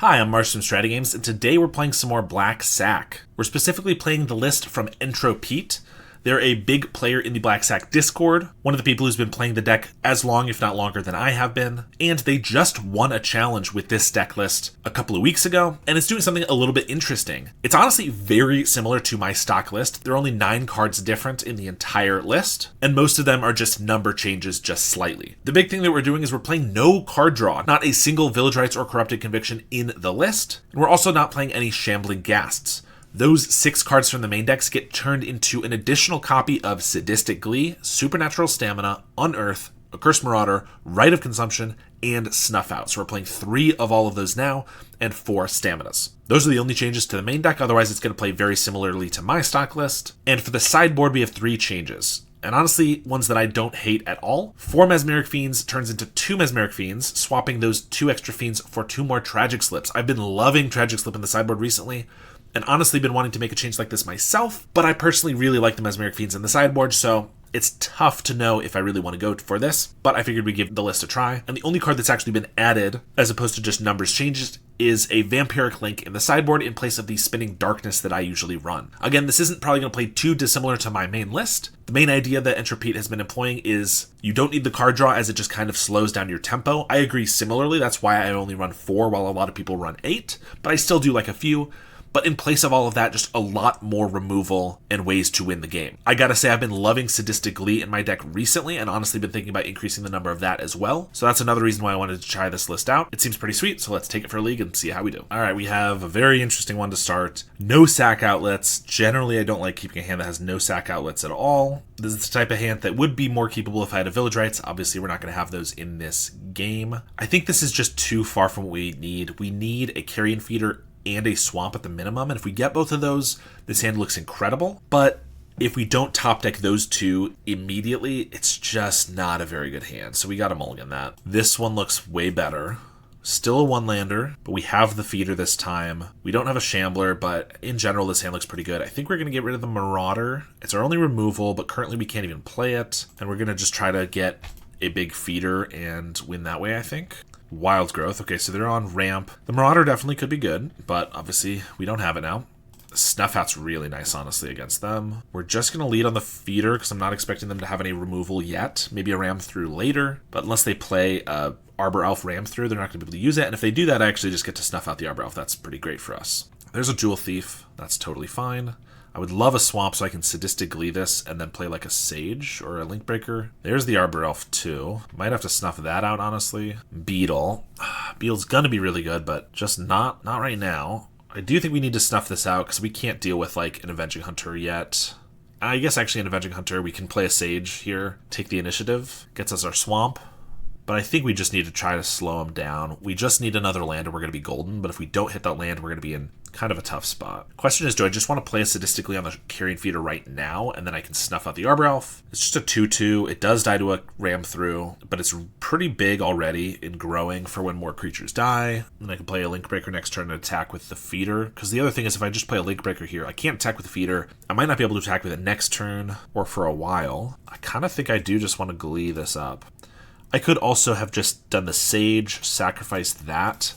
Hi, I'm Marsh from StrataGames, and today we're playing some more Black Sack. We're specifically playing the list from Entropete. They're a big player in the Black Sack Discord, one of the people who's been playing the deck as long, if not longer, than I have been, and they just won a challenge with this deck list a couple of weeks ago, and it's doing something a little bit interesting. It's honestly very similar to my stock list. There are only 9 cards different in the entire list, and most of them are just number changes just slightly. The big thing that we're doing is we're playing no card draw, not a single Village Rites or Corrupted Conviction in the list, and we're also not playing any Shambling Ghasts. Those 6 cards from the main decks get turned into an additional copy of Sadistic Glee, Supernatural Stamina, Unearth, Accursed Marauder, Rite of Consumption, and Snuff Out. So we're playing 3 of all of those now, and 4 Staminas. Those are the only changes to the main deck, otherwise it's going to play very similarly to my stock list. And for the sideboard, we have 3 changes. And honestly, ones that I don't hate at all. 4 Mesmeric Fiends turns into 2 Mesmeric Fiends, swapping those 2 extra Fiends for 2 more Tragic Slips. I've been loving Tragic Slip in the sideboard recently, and honestly been wanting to make a change like this myself, but I personally really like the Mesmeric Fiends in the sideboard, so it's tough to know if I really want to go for this, but I figured we'd give the list a try. And the only card that's actually been added, as opposed to just numbers changes, is a Vampiric Link in the sideboard in place of the Spinning Darkness that I usually run. Again, this isn't probably going to play too dissimilar to my main list. The main idea that Entropete has been employing is you don't need the card draw as it just kind of slows down your tempo. I agree similarly, that's why I only run 4 while a lot of people run 8, but I still do like a few. But in place of all of that, just a lot more removal and ways to win the game. I gotta say, I've been loving Sadistic Glee in my deck recently, and honestly been thinking about increasing the number of that as well. So that's another reason why I wanted to try this list out. It seems pretty sweet, so let's take it for a league and see how we do. Alright, we have a very interesting one to start. No sack outlets. Generally, I don't like keeping a hand that has no sack outlets at all. This is the type of hand that would be more keepable if I had a Village Rites. Obviously, we're not going to have those in this game. I think this is just too far from what we need. We need a Carrion Feeder and a Swamp at the minimum, and if we get both of those, this hand looks incredible. But if we don't top deck those 2 immediately, it's just not a very good hand, so we gotta mulligan that. This one looks way better. Still a 1-lander, but we have the feeder this time. We don't have a Shambler, but in general, this hand looks pretty good. I think we're going to get rid of the Marauder. It's our only removal, but currently we can't even play it, and we're going to just try to get a big feeder and win that way, I think. Wild Growth. Okay, so they're on ramp. The Marauder definitely could be good, but obviously we don't have it now. Snuff Out's really nice, honestly, against them. We're just going to lead on the feeder because I'm not expecting them to have any removal yet. Maybe a Ram Through later, but unless they play a Arbor Elf Ram Through, they're not going to be able to use it. And if they do that, I actually just get to snuff out the Arbor Elf. That's pretty great for us. There's a Jewel Thief. That's totally fine. I would love a Swamp so I can Sadistic Glee this and then play like a Sage or a Link Breaker. There's the Arbor Elf too. Might have to snuff that out, honestly. Beetle. Beetle's gonna be really good, but just not right now. I do think we need to snuff this out because we can't deal with like an Avenging Hunter yet. I guess actually an Avenging Hunter, we can play a Sage here, take the initiative, gets us our Swamp. But I think we just need to try to slow him down. We just need another land and we're going to be golden, but if we don't hit that land, we're going to be in kind of a tough spot. Question is, do I just want to play Sadistically on the Carrion Feeder right now, and then I can snuff out the Arbor Elf? It's just a 2/2. It does die to a Ram Through, but it's pretty big already in growing for when more creatures die. And I can play a Link Breaker next turn and attack with the Feeder. Because the other thing is, if I just play a Link Breaker here, I can't attack with the Feeder. I might not be able to attack with it next turn or for a while. I kind of think I do just want to Glee this up. I could also have just done the Sage, sacrificed that,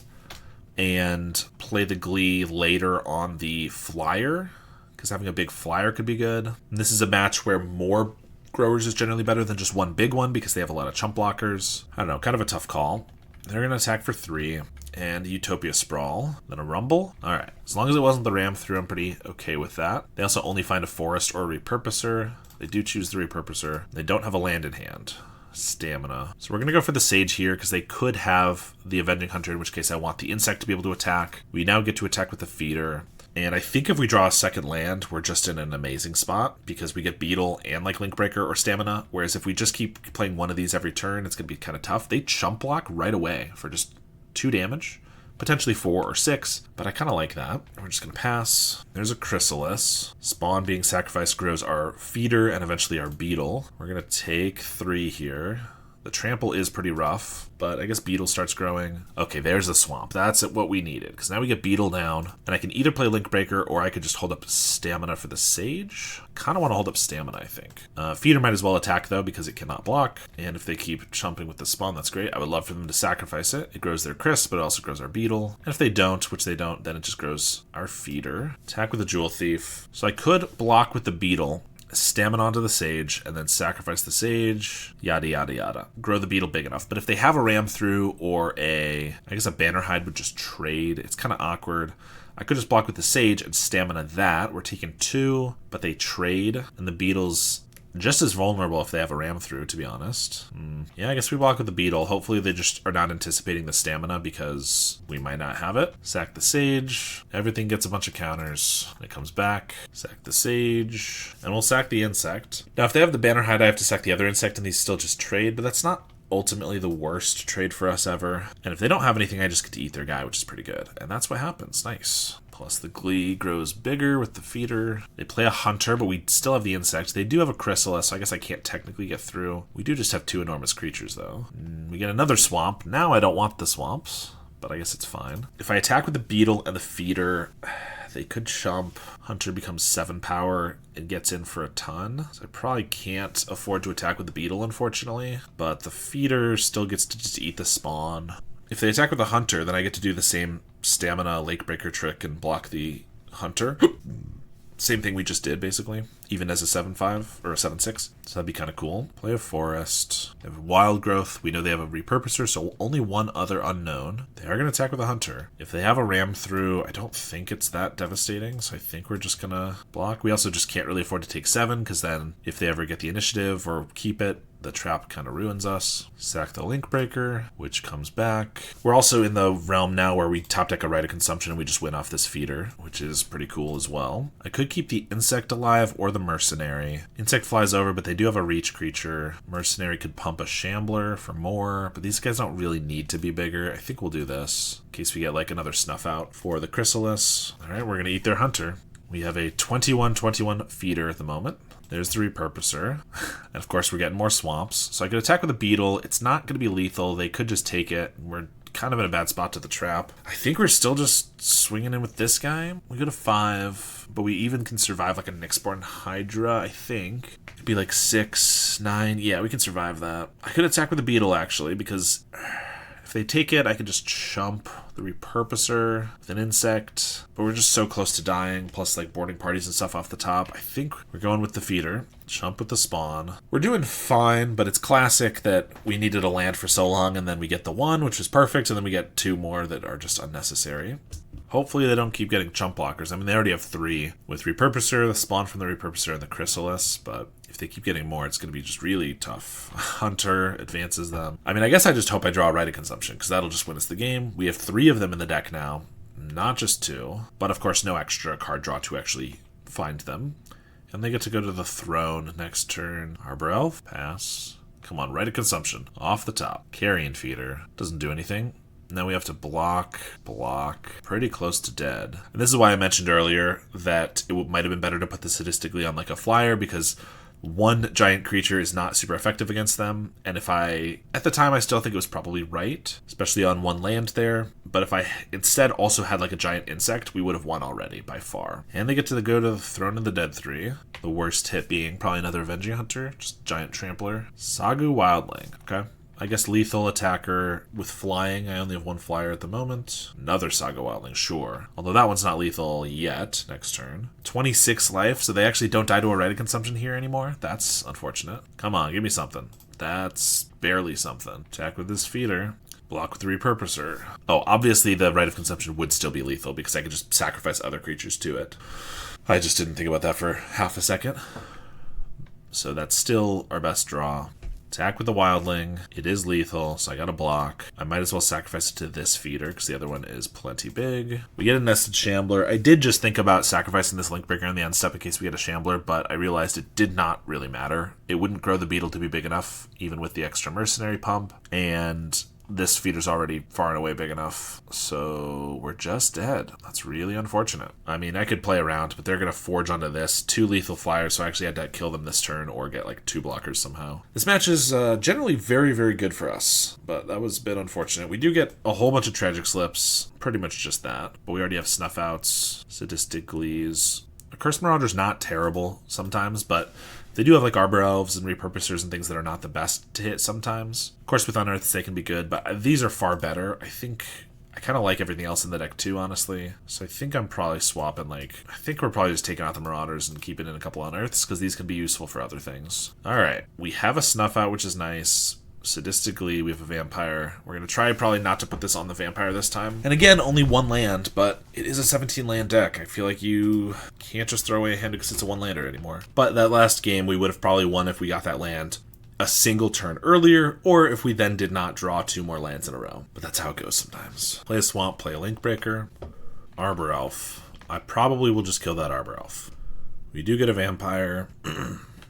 and play the Glee later on the Flyer, because having a big Flyer could be good. And this is a match where more growers is generally better than just one big one, because they have a lot of chump blockers. I don't know, kind of a tough call. They're going to attack for 3, and Utopia Sprawl, then a Rumble. Alright, as long as it wasn't the Ram Through, I'm pretty okay with that. They also only find a Forest or a Repurposer. They do choose the Repurposer. They don't have a land in hand. Stamina. So we're going to go for the Sage here because they could have the Avenging Hunter, in which case I want the Insect to be able to attack. We now get to attack with the Feeder. And I think if we draw a second land, we're just in an amazing spot because we get Beetle and like Link Breaker or Stamina. Whereas if we just keep playing one of these every turn, it's going to be kind of tough. They chump block right away for just 2 damage. Potentially 4 or 6, but I kind of like that. We're just going to pass. There's a Chrysalis. Spawn being sacrificed grows our Feeder and eventually our Beetle. We're going to take 3 here. The trample is pretty rough, but I guess beetle starts growing. Okay, there's the swamp. That's what we needed, because now we get beetle down, and I can either play link breaker or I could just hold up stamina for the sage. Kind of want to hold up stamina, I think. Feeder might as well attack though, because it cannot block, and if they keep chumping with the spawn, that's great. I would love for them to sacrifice it. It grows their Chris, but it also grows our beetle. And if they don't, which they don't, then it just grows our feeder. Attack with the jewel thief. So I could block with the beetle, stamina onto the sage, and then sacrifice the sage, yada yada yada. Grow the beetle big enough. But if they have a ram through or I guess a banner hide would just trade. It's kind of awkward. I could just block with the sage and stamina that. We're taking 2, but they trade, and the beetle's just as vulnerable if they have a ram through, to be honest. Yeah, I guess we block with the beetle. Hopefully they just are not anticipating the stamina because we might not have it. Sack the sage. Everything gets a bunch of counters. It comes back. Sack the sage. And we'll sack the insect. Now, if they have the banner hide, I have to sack the other insect and these still just trade, but that's not ultimately the worst trade for us ever. And if they don't have anything, I just get to eat their guy, which is pretty good. And that's what happens. Nice. Plus the glee grows bigger with the feeder. They play a hunter, but we still have the insect. They do have a chrysalis, so I guess I can't technically get through. We do just have 2 enormous creatures, though. We get another swamp. Now I don't want the swamps, but I guess it's fine. If I attack with the beetle and the feeder, they could chump. Hunter becomes 7 power and gets in for a ton. So I probably can't afford to attack with the beetle, unfortunately. But the feeder still gets to just eat the spawn. If they attack with the hunter, then I get to do the same stamina lake breaker trick and block the hunter. Same thing we just did, basically, even as a 7-5 or a 7-6. So that'd be kind of cool. Play a forest. They have wild growth. We know they have a repurposer, so only one other unknown. They are going to attack with a hunter. If they have a ram through, I don't think it's that devastating, so I think we're just going to block. We also just can't really afford to take 7, because then if they ever get the initiative or keep it, the trap kind of ruins us. Sack the link breaker, which comes back. We're also in the realm now where we top deck a Rite of Consumption and we just win off this feeder, which is pretty cool as well. I could keep the insect alive or the mercenary. Insect flies over, but they do have a reach creature. Mercenary could pump a shambler for more, but these guys don't really need to be bigger. I think we'll do this in case we get like another snuff out for the chrysalis. All right, we're gonna eat their hunter. We have a 21-21 feeder at the moment. There's the repurposer. And of course, we're getting more swamps. So I could attack with a beetle. It's not going to be lethal. They could just take it. We're kind of in a bad spot to the trap. I think we're still just swinging in with this guy. We go to 5, but we even can survive like a Nyxborn Hydra, I think. It'd be like 6, 9. Yeah, we can survive that. I could attack with a beetle, actually, because if they take it, I could just chump the repurposer with an insect, but we're just so close to dying, plus like boarding parties and stuff off the top. I think we're going with the feeder. Chump with the spawn. We're doing fine, but it's classic that we needed a land for so long, and then we get the 1, which is perfect, and then we get 2 more that are just unnecessary. Hopefully they don't keep getting chump blockers. I mean, they already have 3 with repurposer, the spawn from the repurposer, and the chrysalis, but if they keep getting more, it's going to be just really tough. Hunter advances them. I mean, I guess I just hope I draw a Rite of Consumption, because that'll just win us the game. We have 3 of them in the deck now, not just 2. But of course, no extra card draw to actually find them. And they get to go to the throne next turn. Harbor Elf, pass. Come on, Rite of Consumption, off the top. Carrion Feeder, doesn't do anything. Now we have to block, pretty close to dead. And this is why I mentioned earlier that it might have been better to put this statistically on like a flyer, because 1 giant creature is not super effective against them. And at the time, I still think it was probably right, especially on 1 land there. But if I instead also had like a giant insect, we would have won already by far. And they get to go to the Throne of the Dead 3. The worst hit being probably another Avenging Hunter, just giant trampler. Sagu Wildling, okay. I guess lethal attacker with flying. I only have 1 flyer at the moment. Another Saga Wildling, sure. Although that one's not lethal yet. Next turn. 26 life, so they actually don't die to a Rite of Consumption here anymore. That's unfortunate. Come on, give me something. That's barely something. Attack with this feeder. Block with the repurposer. Oh, obviously the Rite of Consumption would still be lethal because I could just sacrifice other creatures to it. I just didn't think about that for half a second. So that's still our best draw. Attack with the Wildling. It is lethal, so I gotta block. I might as well sacrifice it to this feeder, because the other one is plenty big. We get a Nested Shambler. I did just think about sacrificing this Link Breaker on the end step in case we get a Shambler, but I realized it did not really matter. It wouldn't grow the beetle to be big enough, even with the extra Mercenary pump, and this feeder's already far and away big enough. So we're just dead. That's really unfortunate. I mean, I could play around, but they're going to forge onto this. 2 lethal flyers, so I actually had to kill them this turn or get like 2 blockers somehow. This match is generally very, very good for us, but that was a bit unfortunate. We do get a whole bunch of tragic slips, pretty much just that. But we already have snuff outs, sadistic glees. A Curse Marauder's not terrible sometimes, but they do have like Arbor Elves and Repurposers and things that are not the best to hit sometimes. Of course, with Unearths, they can be good, but these are far better. I think I kind of like everything else in the deck too, honestly. So I think I'm probably swapping, I think we're probably just taking out the Marauders and keeping in a couple Unearths, because these can be useful for other things. All right, we have a Snuff Out, which is nice. Sadistically, we have a Vampire. We're going to try probably not to put this on the Vampire this time. And again, only 1 land, but it is a 17 land deck. I feel like you can't just throw away a hand because it's a 1-lander anymore. But that last game, we would have probably won if we got that land a single turn earlier, or if we then did not draw 2 more lands in a row. But that's how it goes sometimes. Play a Swamp, play a Link Breaker. Arbor Elf. I probably will just kill that Arbor Elf. We do get a Vampire.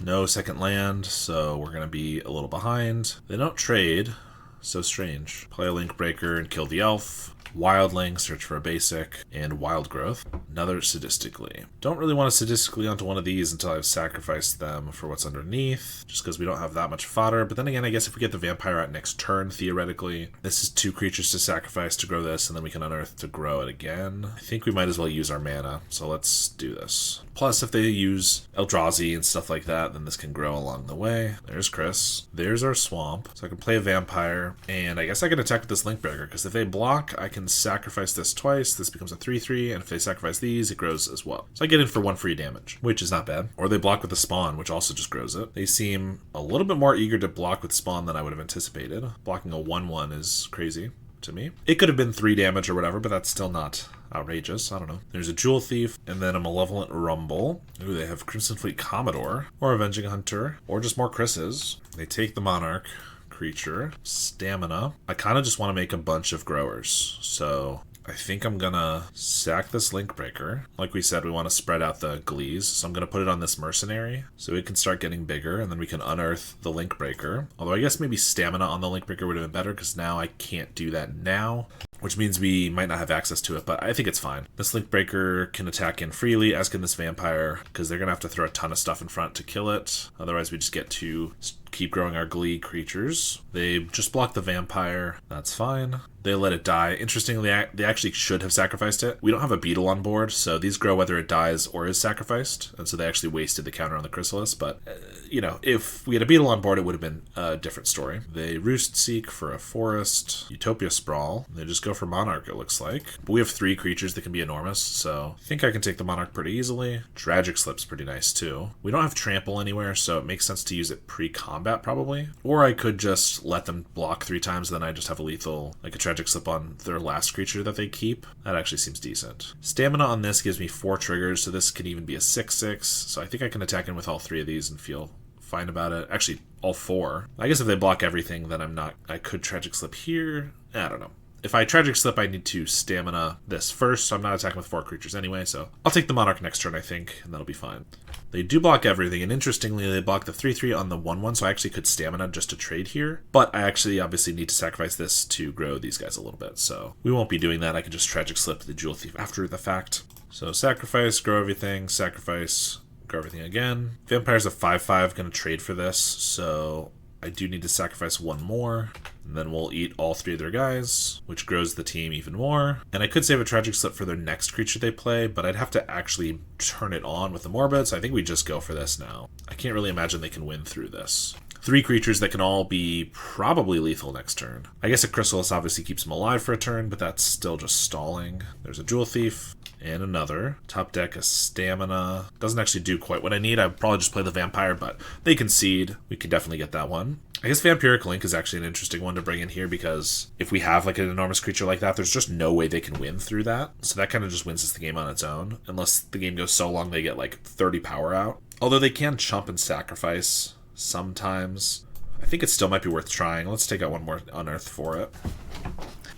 No second land, so we're going to be a little behind. They don't trade, so strange. Play a Link Breaker and kill the Elf. Wildling, search for a basic, and Wild Growth. Another Sadistically. Don't really want to Sadistically onto one of these until I've sacrificed them for what's underneath, just because we don't have that much fodder. But then again, I guess if we get the Vampire out next turn, theoretically, this is 2 creatures to sacrifice to grow this, and then we can Unearth to grow it again. I think we might as well use our mana, so let's do this. Plus, if they use Eldrazi and stuff like that, then this can grow along the way. There's Chris. There's our Swamp. So I can play a Vampire, and I guess I can attack with this Link Breaker, because if they block, I can sacrifice this twice. This becomes a 3/3, and if they sacrifice these, it grows as well. So I get in for 1 free damage, which is not bad. Or they block with the Spawn, which also just grows it. They seem a little bit more eager to block with Spawn than I would have anticipated. Blocking a 1/1 is crazy to me. It could have been 3 damage or whatever, but that's still not outrageous. I don't know. There's a Jewel Thief, and then a Malevolent Rumble. Ooh, they have Crimson Fleet Commodore, or Avenging Hunter, or just more Chris's. They take the Monarch creature, stamina. I kind of just want to make a bunch of growers, so I think I'm gonna sack this Link Breaker. Like we said, we want to spread out the Glees, so I'm gonna put it on this Mercenary so it can start getting bigger, and then we can unearth the Link Breaker. Although I guess maybe stamina on the Link Breaker would have been better, because now I can't do that now, which means we might not have access to it, but I think it's fine. This Link Breaker can attack in freely, as can this Vampire, because they're gonna have to throw a ton of stuff in front to kill it. Otherwise we just get to keep growing our Glee creatures. They just block the Vampire. That's fine. They let it die. Interestingly, they actually should have sacrificed it. We don't have a Beetle on board, so these grow whether it dies or is sacrificed, and so they actually wasted the counter on the Chrysalis, but, you know, if we had a Beetle on board, it would have been a different story. They Roost Seek for a Forest. Utopia Sprawl. They just go for Monarch, it looks like. But we have 3 creatures that can be enormous, so I think I can take the Monarch pretty easily. Tragic Slip's pretty nice, too. We don't have Trample anywhere, so it makes sense to use it pre-combat, probably. Or I could just let them block 3 times, then I just have a lethal, like a Tragic Slip on their last creature that they keep. That actually seems decent. Stamina on this gives me 4 triggers, so this could even be a 6/6. So I think I can attack in with all 3 of these and feel fine about it. Actually, all 4. I guess if they block everything, then I could Tragic Slip here. I don't know. If I Tragic Slip, I need to stamina this first, so I'm not attacking with 4 creatures anyway, so I'll take the Monarch next turn, I think, and that'll be fine. They do block everything, and interestingly, they block the 3/3 on the 1/1, so I actually could stamina just to trade here, but I actually obviously need to sacrifice this to grow these guys a little bit, so we won't be doing that. I can just Tragic Slip the Jewel Thief after the fact. So sacrifice, grow everything, sacrifice, grow everything again. Vampire's a 5/5, gonna trade for this, so I do need to sacrifice 1 more, and then we'll eat all 3 of their guys, which grows the team even more. And I could save a Tragic Slip for their next creature they play, but I'd have to actually turn it on with the Morbid, so I think we just go for this now. I can't really imagine they can win through this. 3 creatures that can all be probably lethal next turn. I guess a Chrysalis obviously keeps them alive for a turn, but that's still just stalling. There's a Jewel Thief. And another. Top deck, a Stamina. Doesn't actually do quite what I need. I'd probably just play the Vampire, but they concede. We could definitely get that one. I guess Vampiric Link is actually an interesting one to bring in here, because if we have like an enormous creature like that, there's just no way they can win through that. So that kind of just wins us the game on its own, unless the game goes so long they get like 30 power out. Although they can chump and sacrifice sometimes. I think it still might be worth trying. Let's take out 1 more Unearth for it.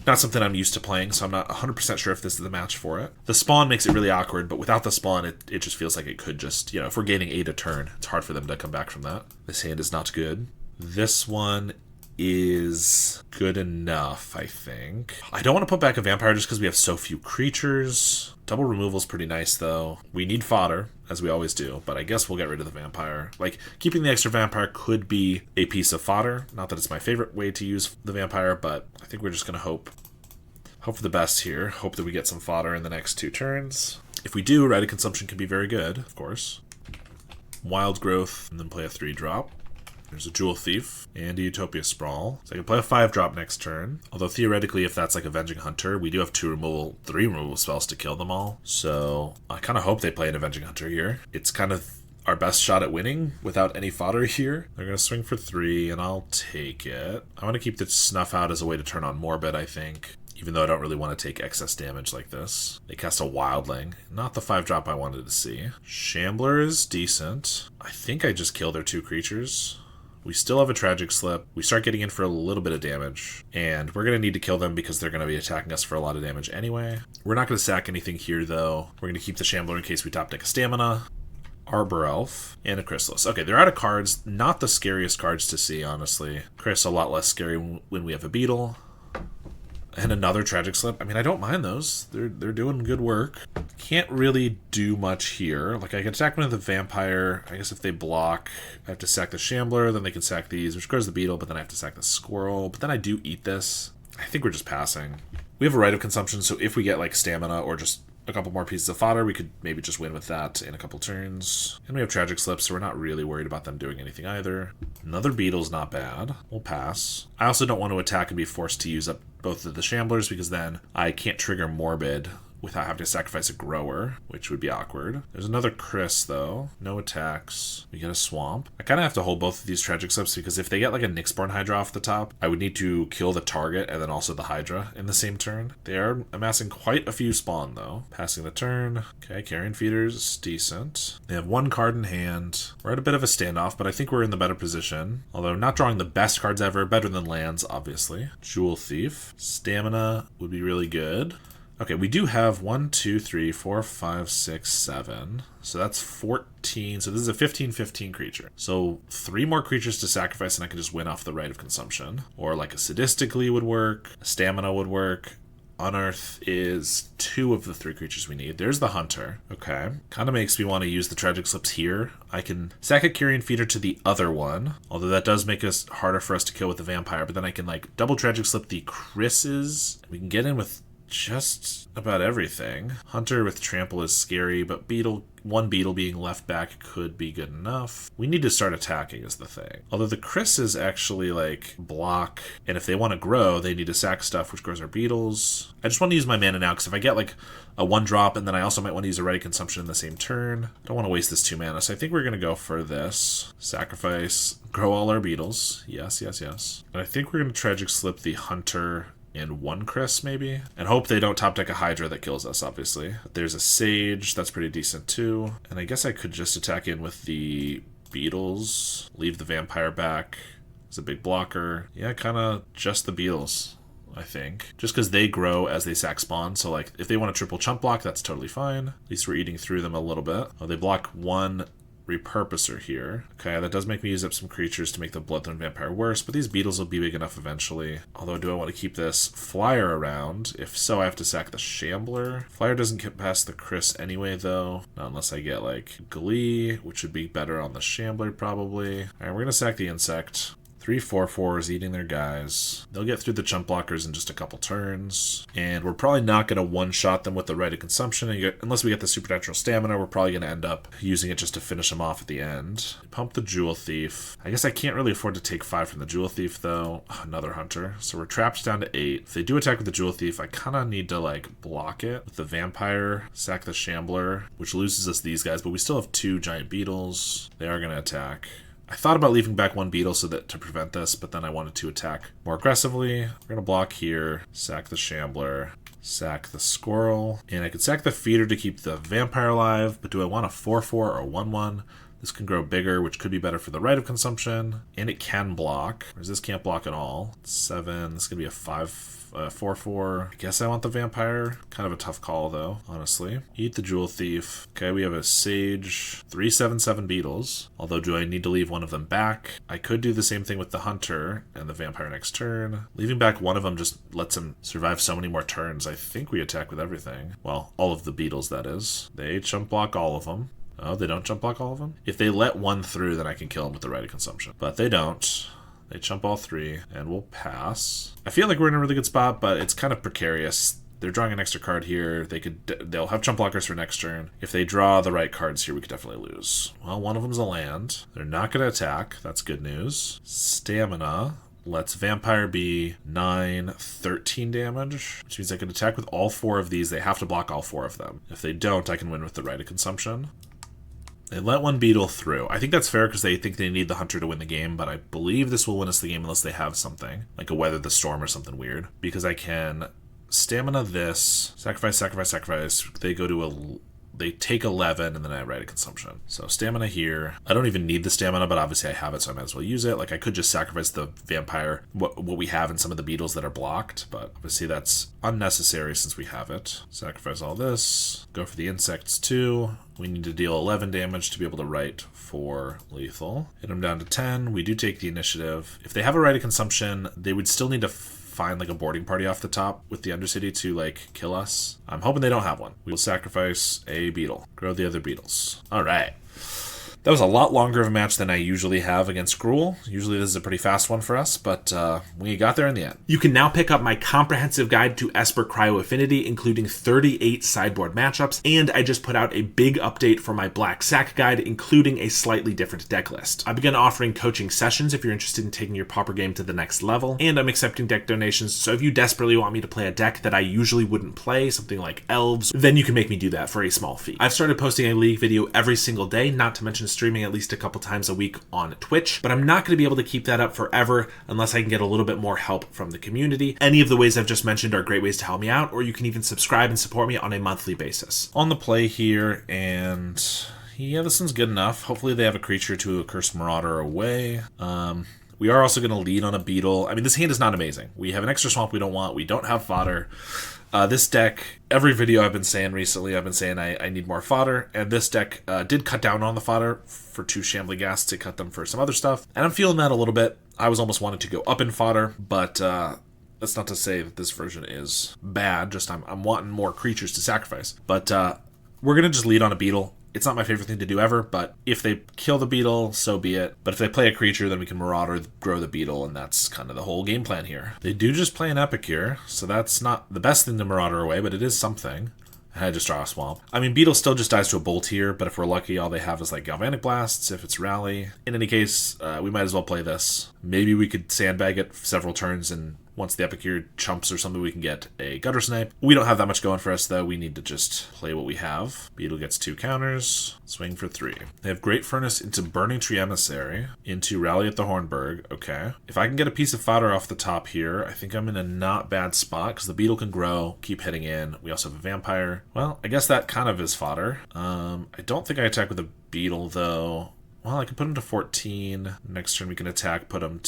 Not something I'm used to playing, so I'm not 100% sure if this is the match for it. The Spawn makes it really awkward, but without the Spawn, it just feels like it could just, you know, if we're gaining 8 a turn, it's hard for them to come back from that. This hand is not good. This one is good enough, I think. I don't want to put back a vampire just because we have so few creatures. Double removal is pretty nice, though. We need fodder, as we always do, but I guess we'll get rid of the vampire. Like, keeping the extra vampire could be a piece of fodder. Not that it's my favorite way to use the vampire, but I think we're just going to hope for the best here. Hope that we get some fodder in the next 2 turns. If we do, Rite of Consumption can be very good, of course. Wild Growth, and then play a 3-drop. There's a Jewel Thief and a Utopia Sprawl. So I can play a 5-drop next turn. Although theoretically, if that's like Avenging Hunter, we do have 3 removal spells to kill them all. So I kind of hope they play an Avenging Hunter here. It's kind of our best shot at winning without any fodder here. They're going to swing for 3, and I'll take it. I want to keep the Snuff out as a way to turn on Morbid, I think. Even though I don't really want to take excess damage like this. They cast a Wildling. Not the 5-drop I wanted to see. Shambler is decent. I think I just killed their 2 creatures. We still have a Tragic Slip. We start getting in for a little bit of damage. And we're going to need to kill them because they're going to be attacking us for a lot of damage anyway. We're not going to sack anything here, though. We're going to keep the Shambler in case we top deck a Stamina. Arbor Elf, and a Chrysalis. Okay, they're out of cards. Not the scariest cards to see, honestly. Chris, a lot less scary when we have a Beetle. And another Tragic Slip. I mean, I don't mind those. They're doing good work. Can't really do much here. Like, I can attack with the Vampire. I guess if they block, I have to sack the Shambler. Then they can sack these, which goes the Beetle, but then I have to sack the Squirrel. But then I do eat this. I think we're just passing. We have a Rite of Consumption, so if we get, like, Stamina or just a couple more pieces of fodder, we could maybe just win with that in a couple turns. And we have Tragic Slips, so we're not really worried about them doing anything either. Another Beetle's not bad. We'll pass. I also don't want to attack and be forced to use up both of the Shamblers, because then I can't trigger Morbid without having to sacrifice a Grower, which would be awkward. There's another Chris, though. No attacks. We get a Swamp. I kind of have to hold both of these Tragic Slips, because if they get like a Nyxborn Hydra off the top, I would need to kill the target and then also the Hydra in the same turn. They are amassing quite a few spawn, though. Passing the turn. Okay, Carrion Feeders, decent. They have 1 card in hand. We're at a bit of a standoff, but I think we're in the better position. Although not drawing the best cards ever, better than lands, obviously. Jewel Thief. Stamina would be really good. Okay, we do have 1, 2, 3, 4, 5, 6, 7. So that's 14. So this is a 15/15 creature. So 3 more creatures to sacrifice and I can just win off the Rite of Consumption. Or like a Sadistically would work. A Stamina would work. Unearth is 2 of the 3 creatures we need. There's the Hunter. Okay. Kind of makes me want to use the Tragic Slips here. I can sack a Carrion Feeder to the other one. Although that does make us harder for us to kill with the Vampire. But then I can like double Tragic Slip the Chris's. We can get in with just about everything. Hunter with Trample is scary, but one Beetle being left back could be good enough. We need to start attacking is the thing. Although the Chris is actually like block, and if they want to grow, they need to sack stuff, which grows our Beetles. I just want to use my mana now, because if I get like a 1-drop, and then I also might want to use a Rite of Consumption in the same turn, I don't want to waste this 2 mana, so I think we're going to go for this. Sacrifice, grow all our Beetles. Yes, yes, yes. And I think we're going to Tragic Slip the Hunter and 1 Chris, maybe. And hope they don't top deck a Hydra that kills us, obviously. There's a Sage, that's pretty decent too. And I guess I could just attack in with the Beetles, leave the Vampire back. It's a big blocker. Yeah, kind of just the Beetles, I think. Just because they grow as they sack spawn, so like, if they want a triple chump block, that's totally fine. At least we're eating through them a little bit. Oh, they block 1 Repurposer here. Okay, that does make me use up some creatures to make the Bloodthorn Vampire worse, but these Beetles will be big enough eventually. Although, do I want to keep this Flyer around? If so, I have to sack the Shambler. Flyer doesn't get past the Chris anyway, though. Not unless I get, like, Glee, which would be better on the Shambler, probably. Alright, we're going to sack the Insect. 3 4/4s eating their guys. They'll get through the chump blockers in just a couple turns. And we're probably not going to one-shot them with the Rite of Consumption. Unless we get the Supernatural Stamina, we're probably going to end up using it just to finish them off at the end. Pump the Jewel Thief. I guess I can't really afford to take 5 from the Jewel Thief, though. Another Hunter. So we're trapped down to 8. If they do attack with the Jewel Thief, I kind of need to, like, block it with the Vampire, sack the Shambler, which loses us these guys, but we still have 2 Giant Beetles. They are going to attack. I thought about leaving back 1 Beetle so that to prevent this, but then I wanted to attack more aggressively. We're going to block here, sack the Shambler, sack the Squirrel, and I could sack the Feeder to keep the Vampire alive, but do I want a 4/4 or 1/1? This can grow bigger, which could be better for the right of consumption. And it can block, whereas this can't block at all. 7, this is going to be a 4/4. I guess I want the vampire. Kind of a tough call though, honestly. Eat the jewel thief. Okay, we have a sage, 3/7/7 beetles. Although, do I need to leave one of them back? I could do the same thing with the hunter and the vampire next turn. Leaving back one of them just lets him survive so many more turns. I think we attack with everything. Well, all of the beetles, that is. They chump block all of them. Oh, they don't chump block all of them? If they let one through, then I can kill them with the right of consumption. But they don't. They chump all 3, and we'll pass. I feel like we're in a really good spot, but it's kind of precarious. They're drawing an extra card here. They'll have chump blockers for next turn. If they draw the right cards here, we could definitely lose. Well, one of them's a land. They're not going to attack. That's good news. Stamina lets vampire be 9, 13 damage, which means I can attack with all 4 of these. They have to block all 4 of them. If they don't, I can win with the right of consumption. They let one beetle through. I think that's fair because they think they need the hunter to win the game, but I believe this will win us the game unless they have something, like a Weather the Storm or something weird. Because I can stamina this, sacrifice, sacrifice, sacrifice. They take 11, and then I write a consumption. So stamina here. I don't even need the stamina, but obviously I have it, so I might as well use it. Like, I could just sacrifice the vampire, what we have in some of the beetles that are blocked, but obviously that's unnecessary since we have it. Sacrifice all this. Go for the insects too. We need to deal 11 damage to be able to write for lethal. Hit them down to 10. We do take the initiative. If they have a right of consumption, they would still need to find like a boarding party off the top with the Undercity to like kill us. I'm hoping they don't have one. We will sacrifice a beetle. Grow the other beetles. All right. That was a lot longer of a match than I usually have against Gruul. Usually this is a pretty fast one for us, but we got there in the end. You can now pick up my comprehensive guide to Esper Cryo Affinity, including 38 sideboard matchups, and I just put out a big update for my Black Sack guide, including a slightly different deck list. I began offering coaching sessions if you're interested in taking your Pauper game to the next level, and I'm accepting deck donations, so if you desperately want me to play a deck that I usually wouldn't play, something like Elves, then you can make me do that for a small fee. I've started posting a League video every single day, not to mention streaming at least a couple times a week on Twitch, but I'm not going to be able to keep that up forever unless I can get a little bit more help from the community. Any of the ways I've just mentioned are great ways to help me out, or you can even subscribe and support me on a monthly basis. On the play here, and yeah, this one's good enough. Hopefully they have a creature to a Cursed Marauder away. We are also going to lead on a beetle. I mean, this hand is not amazing. We have an extra swamp we don't want. We don't have fodder. This deck, every video I've been saying recently, I've been saying I need more fodder, and this deck did cut down on the fodder for 2 Shambly Gas to cut them for some other stuff, and I'm feeling that a little bit. I was almost wanting to go up in fodder, but that's not to say that this version is bad, just I'm wanting more creatures to sacrifice. But we're going to just lead on a beetle. It's not my favorite thing to do ever, but if they kill the beetle, so be it. But if they play a creature, then we can Marauder, grow the beetle, and that's kind of the whole game plan here. They do just play an Epicure, so that's not the best thing to Marauder away, but it is something. I just draw a swamp. I mean, beetle still just dies to a bolt here, but if we're lucky, all they have is like Galvanic Blasts, if it's Rally. In any case, we might as well play this. Maybe we could sandbag it several turns, and once the Epicure chumps or something, we can get a Gutter Snipe. We don't have that much going for us, though. We need to just play what we have. Beetle gets 2 counters. Swing for 3. They have Great Furnace into Burning Tree Emissary, into Rally at the Hornburg. Okay. If I can get a piece of fodder off the top here, I think I'm in a not bad spot, because the beetle can grow, keep hitting in. We also have a vampire. Well, I guess that kind of is fodder. I don't think I attack with a beetle, though. Well, I can put him to 14. Next turn we can attack, hit him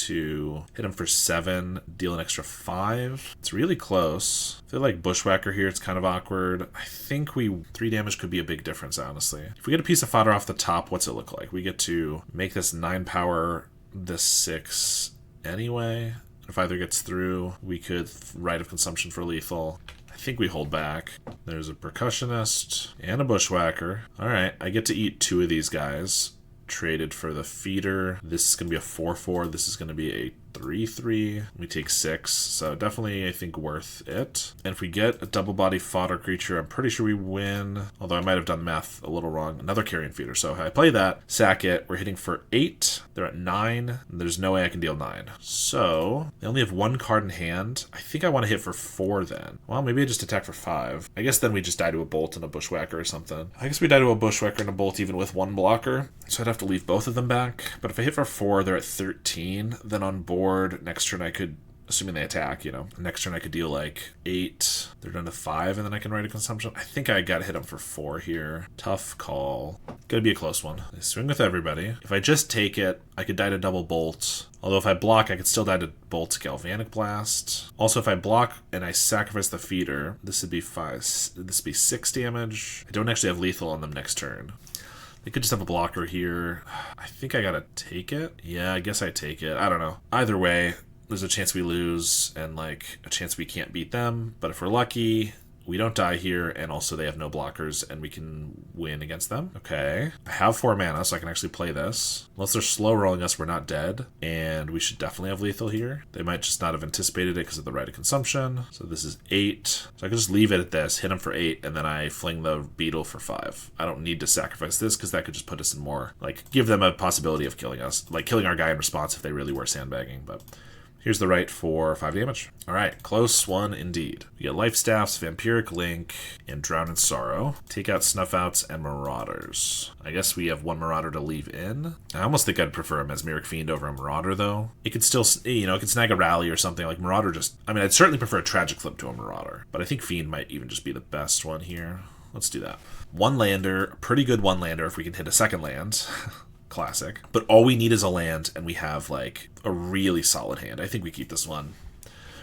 for 7, deal an extra 5. It's really close. I feel like Bushwhacker here, it's kind of awkward. I think 3 damage could be a big difference, honestly. If we get a piece of fodder off the top, what's it look like? We get to make this 9 power, this 6 anyway. If either gets through, we could Right of Consumption for lethal. I think we hold back. There's a Percussionist and a Bushwhacker. All right, I get to eat 2 of these guys. Traded for the feeder. This is going to be a 4/4. This is going to be a 3/3. We take 6, so definitely I think worth it. And if we get a double body fodder creature, I'm pretty sure we win, although I might have done the math a little wrong. Another carrion feeder, so if I play that, sack it, we're hitting for 8. They're at 9, and there's no way I can deal 9. So they only have 1 card in hand. I think I want to hit for 4 then. Well, maybe I just attack for 5. I guess then we just die to a bolt and a Bushwhacker or something. I guess we die to a Bushwhacker and a bolt even with 1 blocker, so I'd have to leave both of them back. But if I hit for 4, they're at 13. Then on board, next turn I could assuming they attack, you know. Next turn I could deal like 8. They're down to 5, and then I can write a consumption. I think I got hit them for 4 here. Tough call. Gonna be a close one. I swing with everybody. If I just take it, I could die to double bolt. Although if I block, I could still die to bolt Galvanic Blast. Also, if I block and I sacrifice the feeder, this would be 5. This would be 6 damage. I don't actually have lethal on them next turn. They could just have a blocker here. I think I gotta take it. Yeah, I guess I take it. I don't know. Either way, there's a chance we lose and like a chance we can't beat them. But if we're lucky, we don't die here, and also they have no blockers, and we can win against them. Okay. I have 4 mana, so I can actually play this. Unless they're slow rolling us, we're not dead, and we should definitely have lethal here. They might just not have anticipated it because of the right of consumption. So this is 8. So I can just leave it at this, hit them for 8, and then I fling the beetle for 5. I don't need to sacrifice this because that could just put us in more, like, give them a possibility of killing us, like killing our guy in response if they really were sandbagging, but... Here's the right for 5 damage. All right, close one indeed. We get Life Staffs, Vampiric Link, and Drown in Sorrow. Take out Snuffouts and Marauders. I guess we have 1 Marauder to leave in. I almost think I'd prefer a Mesmeric Fiend over a Marauder, though. It could still, you know, it could snag a Rally or something. Like Marauder just... I mean, I'd certainly prefer a Tragic Flip to a Marauder, but I think Fiend might even just be the best one here. Let's do that. 1 lander, a pretty good 1 lander if we can hit a 2nd land. Classic. But all we need is a land, and we have, like, a really solid hand. I think we keep this one.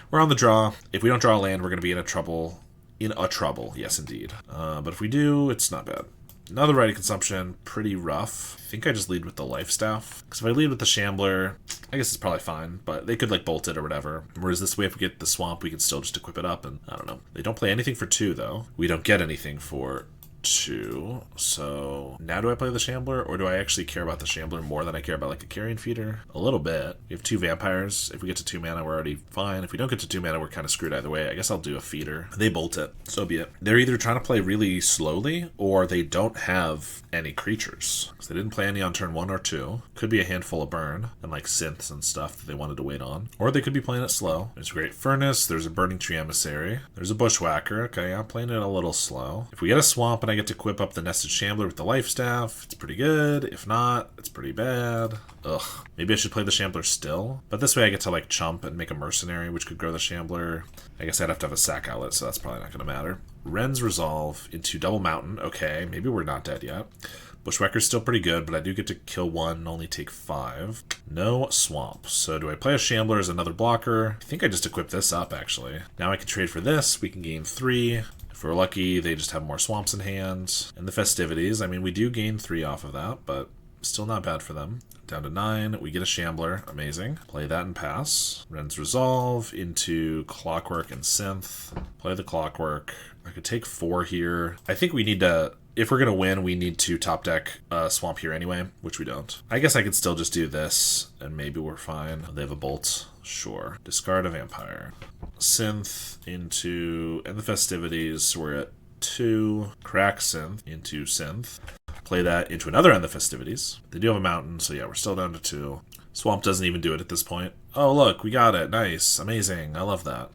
We're on the draw. If we don't draw a land, we're going to be in a trouble. Yes, indeed. But if we do, it's not bad. Another right of consumption, pretty rough. I think I just lead with the Life Staff. Because if I lead with the Shambler, I guess it's probably fine. But they could, like, bolt it or whatever. Whereas this way, if we get the Swamp, we can still just equip it up. And I don't know. They don't play anything for 2, though. We don't get anything for 2. So now do I play the Shambler, or do I actually care about the Shambler more than I care about like a Carrion Feeder? A little bit. We have 2 vampires. If we get to 2 mana, we're already fine. If we don't get to 2 mana, we're kind of screwed either way. I guess I'll do a Feeder. They bolt it. So be it. They're either trying to play really slowly, or they don't have any creatures. So they didn't play any on turn 1 or 2. Could be a handful of burn and like synths and stuff that they wanted to wait on. Or they could be playing it slow. There's a Great Furnace. There's a Burning Tree Emissary. There's a Bushwhacker. Okay, I'm playing it a little slow. If we get a Swamp and I get to equip up the Nested Shambler with the Life Staff, it's pretty good. If not, it's pretty bad. Ugh. Maybe I should play the Shambler still. But this way I get to like chump and make a Mercenary, which could grow the Shambler. I guess I'd have to have a sack outlet, so that's probably not going to matter. Wren's Resolve into Double Mountain. Okay, maybe we're not dead yet. Bushwhacker's still pretty good, but I do get to kill 1 and only take 5. No Swamp. So do I play a Shambler as another blocker? I think I just equipped this up, actually. Now I can trade for this. We can gain 3. If we're lucky, they just have more Swamps in hand. And the Festivities, I mean, we do gain 3 off of that, but still not bad for them. Down to 9, we get a Shambler. Amazing. Play that and pass. Wren's Resolve into Clockwork and Synth. Play the Clockwork. I could take 4 here. I think we need to... If we're going to win, we need to top deck Swamp here anyway, which we don't. I guess I could still just do this, and maybe we're fine. They have a Bolt. Sure. Discard a Vampire. Synth into... And the Festivities, so we're at 2. Crack Synth into Synth. Play that into another End the Festivities. They do have a Mountain, so yeah, we're still down to 2. Swamp doesn't even do it at this point. Oh, look, we got it. Nice. Amazing. I love that.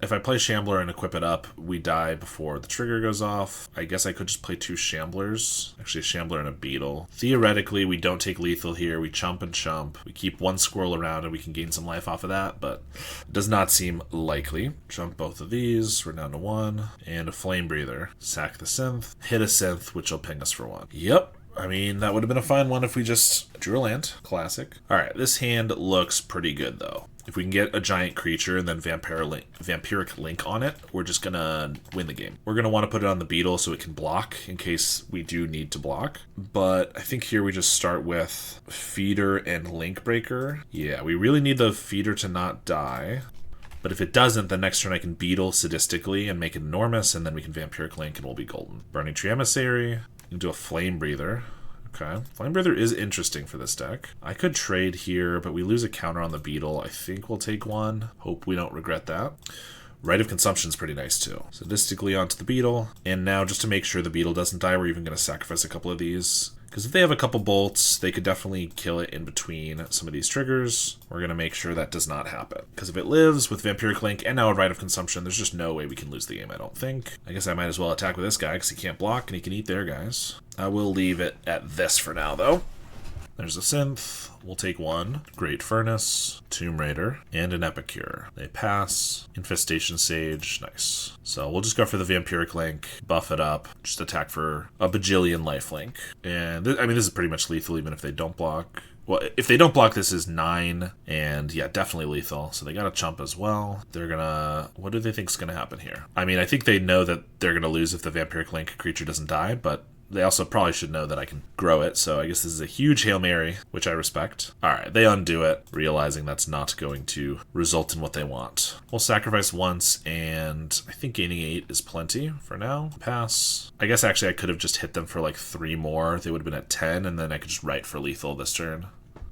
If I play Shambler and equip it up, we die before the trigger goes off. I guess I could just play 2 Shamblers. Actually, a Shambler and a Beetle. Theoretically, we don't take lethal here. We chump and chump. We keep 1 squirrel around and we can gain some life off of that, but it does not seem likely. Jump both of these. We're down to 1. And a Flame Breather. Sack the Synth. Hit a Synth, which will ping us for 1. Yep. I mean, that would have been a fine one if we just drew a land. Classic. Alright, this hand looks pretty good, though. If we can get a giant creature and then Vampiric Link on it, we're just gonna win the game. We're gonna want to put it on the Beetle so it can block in case we do need to block. But I think here we just start with Feeder and Link Breaker. Yeah, we really need the Feeder to not die. But if it doesn't, then next turn I can Beetle sadistically and make it enormous, and then we can Vampiric Link and we'll be golden. Burning Tree Emissary. Into a Flame Breather. Okay. Flame Breather is interesting for this deck. I could trade here, but we lose a counter on the Beetle. I think we'll take 1. Hope we don't regret that. Right of Consumption is pretty nice too. Sadistically onto the Beetle. And now just to make sure the Beetle doesn't die, we're even going to sacrifice a couple of these. Because if they have a couple bolts, they could definitely kill it in between some of these triggers. We're going to make sure that does not happen. Because if it lives with Vampiric Link and now a Rite of Consumption, there's just no way we can lose the game, I don't think. I guess I might as well attack with this guy because he can't block and he can eat their guys. I will leave it at this for now, though. There's a synth. We'll take one. Great Furnace, Tomb Raider, and an Epicure. They pass. Infestation Sage. Nice. So we'll just go for the Vampiric Link, buff it up, just attack for a bajillion lifelink. And I mean, this is pretty much lethal even if they don't block. Well, if they don't block, this is 9, and yeah, definitely lethal. So they got a chump as well. They're gonna... What do they think is gonna happen here? I mean, I think they know that they're gonna lose if the Vampiric Link creature doesn't die, but they also probably should know that I can grow it, so I guess this is a huge Hail Mary, which I respect. Alright, they undo it, realizing that's not going to result in what they want. We'll sacrifice once, and I think gaining 8 is plenty for now. Pass. I guess actually I could have just hit them for like 3 more. They would have been at 10, and then I could just write for lethal this turn.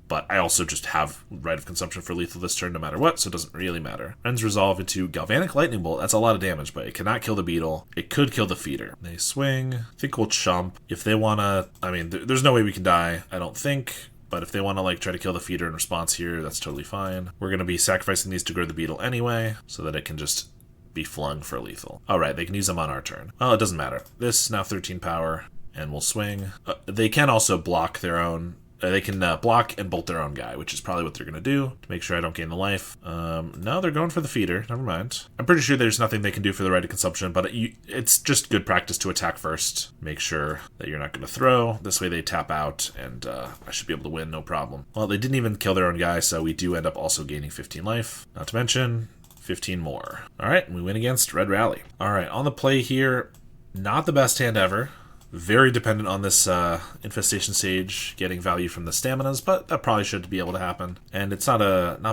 But I also just have Rite of Consumption for lethal this turn no matter what, so it doesn't really matter. Friends resolve into Galvanic Lightning Bolt. That's a lot of damage, but it cannot kill the beetle. It could kill the feeder. They swing. I think we'll chump. If they want to... I mean, there's no way we can die, I don't think. But if they want to like try to kill the feeder in response here, that's totally fine. We're going to be sacrificing these to grow the beetle anyway, so that it can just be flung for lethal. Alright, they can use them on our turn. Well, it doesn't matter. This now 13 power, and we'll swing. They can also block their own... They can block and bolt their own guy, which is probably what they're going to do to make sure I don't gain the life. No, they're going for the feeder. Never mind. I'm pretty sure there's nothing they can do for the Rite of Consumption, but it's just good practice to attack first. Make sure that you're not going to throw. This way they tap out, and I should be able to win, no problem. Well, they didn't even kill their own guy, so we do end up also gaining 15 life. Not to mention 15 more. All right, and we win against Red Rally. All right, on the play here, not the best hand ever. Very dependent on this Infestation Sage getting value from the staminas, but that probably should be able to happen. And it's not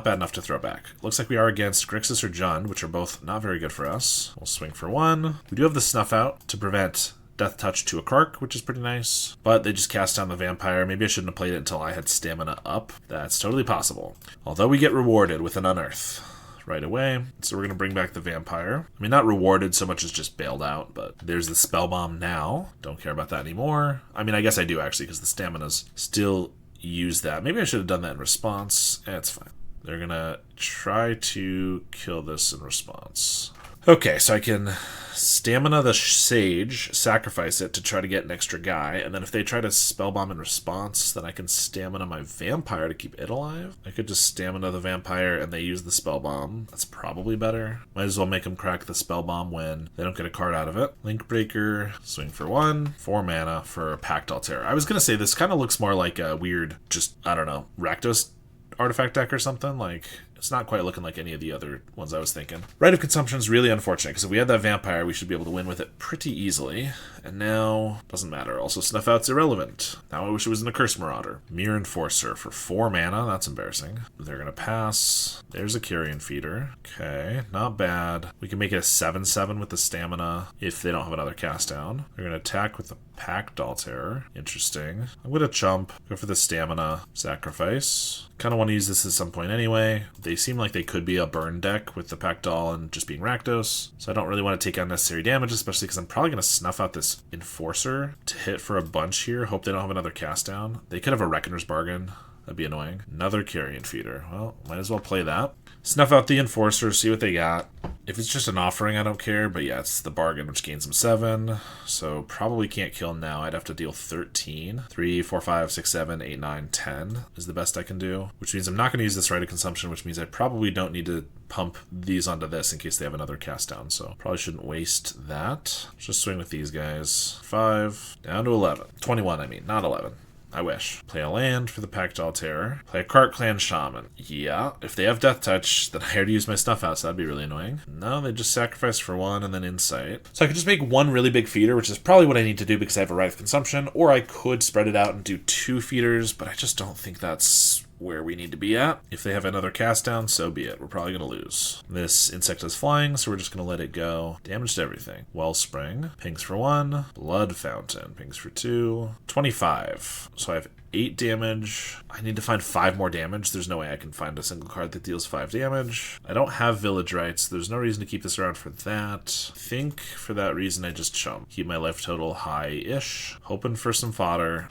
bad enough to throw back. Looks like we are against Grixis or Jund, which are both not very good for us. We'll swing for 1. We do have the Snuff Out to prevent Death Touch to a Kark, which is pretty nice. But they just cast down the Vampire. Maybe I shouldn't have played it until I had stamina up. That's totally possible. Although we get rewarded with an Unearth right away. So we're going to bring back the Vampire. I mean, not rewarded so much as just bailed out, but there's the Spell Bomb now. Don't care about that anymore. I mean, I guess I do actually, because the Staminas still use that. Maybe I should have done that in response. It's fine. They're going to try to kill this in response. Okay, so I can stamina the Sage, sacrifice it to try to get an extra guy, and then if they try to Spellbomb in response, then I can stamina my Vampire to keep it alive. I could just stamina the Vampire and they use the Spellbomb. That's probably better. Might as well make them crack the Spellbomb when they don't get a card out of it. Link Breaker, swing for 1, 4 mana for Pact Altair. I was going to say this kind of looks more like a weird, just, I don't know, Rakdos artifact deck or something. Like, it's not quite looking like any of the other ones I was thinking. Rite of Consumption is really unfortunate, because if we had that Vampire, we should be able to win with it pretty easily. And now, doesn't matter. Also, Snuff Out's irrelevant. Now I wish it was in a Curse Marauder. Mirror Enforcer for 4 mana. That's embarrassing. They're going to pass. There's a Carrion Feeder. Okay, not bad. We can make it a 7/7 with the Stamina if they don't have another cast down. They're going to attack with the Pact Altair. Interesting. I'm going to chump. Go for the Stamina. Sacrifice. Kind of want to use this at some point anyway. They seem like they could be a burn deck with the Pact Doll and just being Rakdos. So I don't really want to take unnecessary damage, especially because I'm probably going to snuff out this Enforcer to hit for a bunch here. Hope they don't have another cast down. They could have a Reckoner's Bargain. That'd be annoying. Another Carrion Feeder. Well, might as well play that. Snuff out the Enforcer, see what they got. If it's just an offering, I don't care, but yeah, it's the bargain, which gains them 7. So probably can't kill now. I'd have to deal 13. 3, 4, 5, 6, 7, 8, 9, 10 is the best I can do, which means I'm not going to use this Rite of Consumption, which means I probably don't need to pump these onto this in case they have another cast down, so probably shouldn't waste that. Just swing with these guys. 5, down to 11. 21, I mean, not 11. I wish. Play a land for the Pact Altair. Play a Kark Clan Shaman. Yeah, if they have Death Touch, then I already used my Snuff Out, so that'd be really annoying. No, they just sacrifice for 1 and then Insight. So I could just make 1 really big feeder, which is probably what I need to do because I have a Rite of Consumption, or I could spread it out and do 2 feeders, but I just don't think that's where we need to be at. If they have another cast down, so be it. We're probably going to lose. This insect is flying, so we're just going to let it go. Damaged everything. Wellspring. Pings for 1. Blood Fountain. Pings for 2. 25. So I have 8 damage. I need to find 5 more damage. There's no way I can find a single card that deals 5 damage. I don't have Village Rites. There's no reason to keep this around for that. I think for that reason I just chump. Keep my life total high-ish. Hoping for some fodder.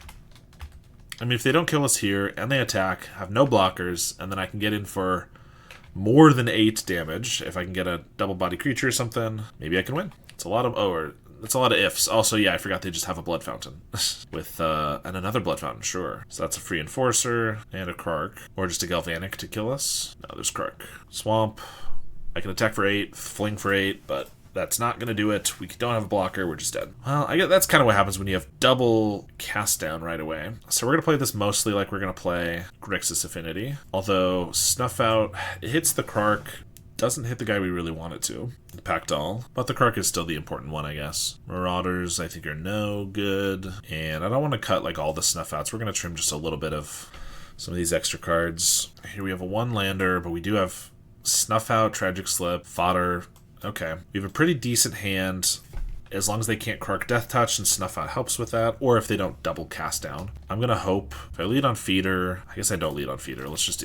I mean, if they don't kill us here, and they attack, have no blockers, and then I can get in for more than 8 damage, if I can get a double-body creature or something, maybe I can win. It's a lot of... Oh, or That's a lot of ifs. Also, yeah, I forgot they just have a Blood Fountain. With, and another Blood Fountain, sure. So that's a free Enforcer and a Krark. Or just a Galvanic to kill us. No, there's Krark. Swamp. I can attack for 8, fling for 8, but that's not going to do it. We don't have a blocker. We're just dead. Well, I guess that's kind of what happens when you have double cast down right away. So we're going to play this mostly like we're going to play Grixis Affinity. Although Snuff Out, it hits the Krark. Doesn't hit the guy we really want it to, the Packdoll, but the Krark is still the important one, I guess. Marauders, I think, are no good, and I don't want to cut like all the Snuff Outs. We're going to trim just a little bit of some of these extra cards. Here we have a 1-lander, but we do have Snuff Out, Tragic Slip, Fodder. Okay, we have a pretty decent hand, as long as they can't Krark Death Touch, and Snuff Out helps with that, or if they don't double cast down. I'm going to hope, if I lead on Feeder, I guess I don't lead on Feeder, let's just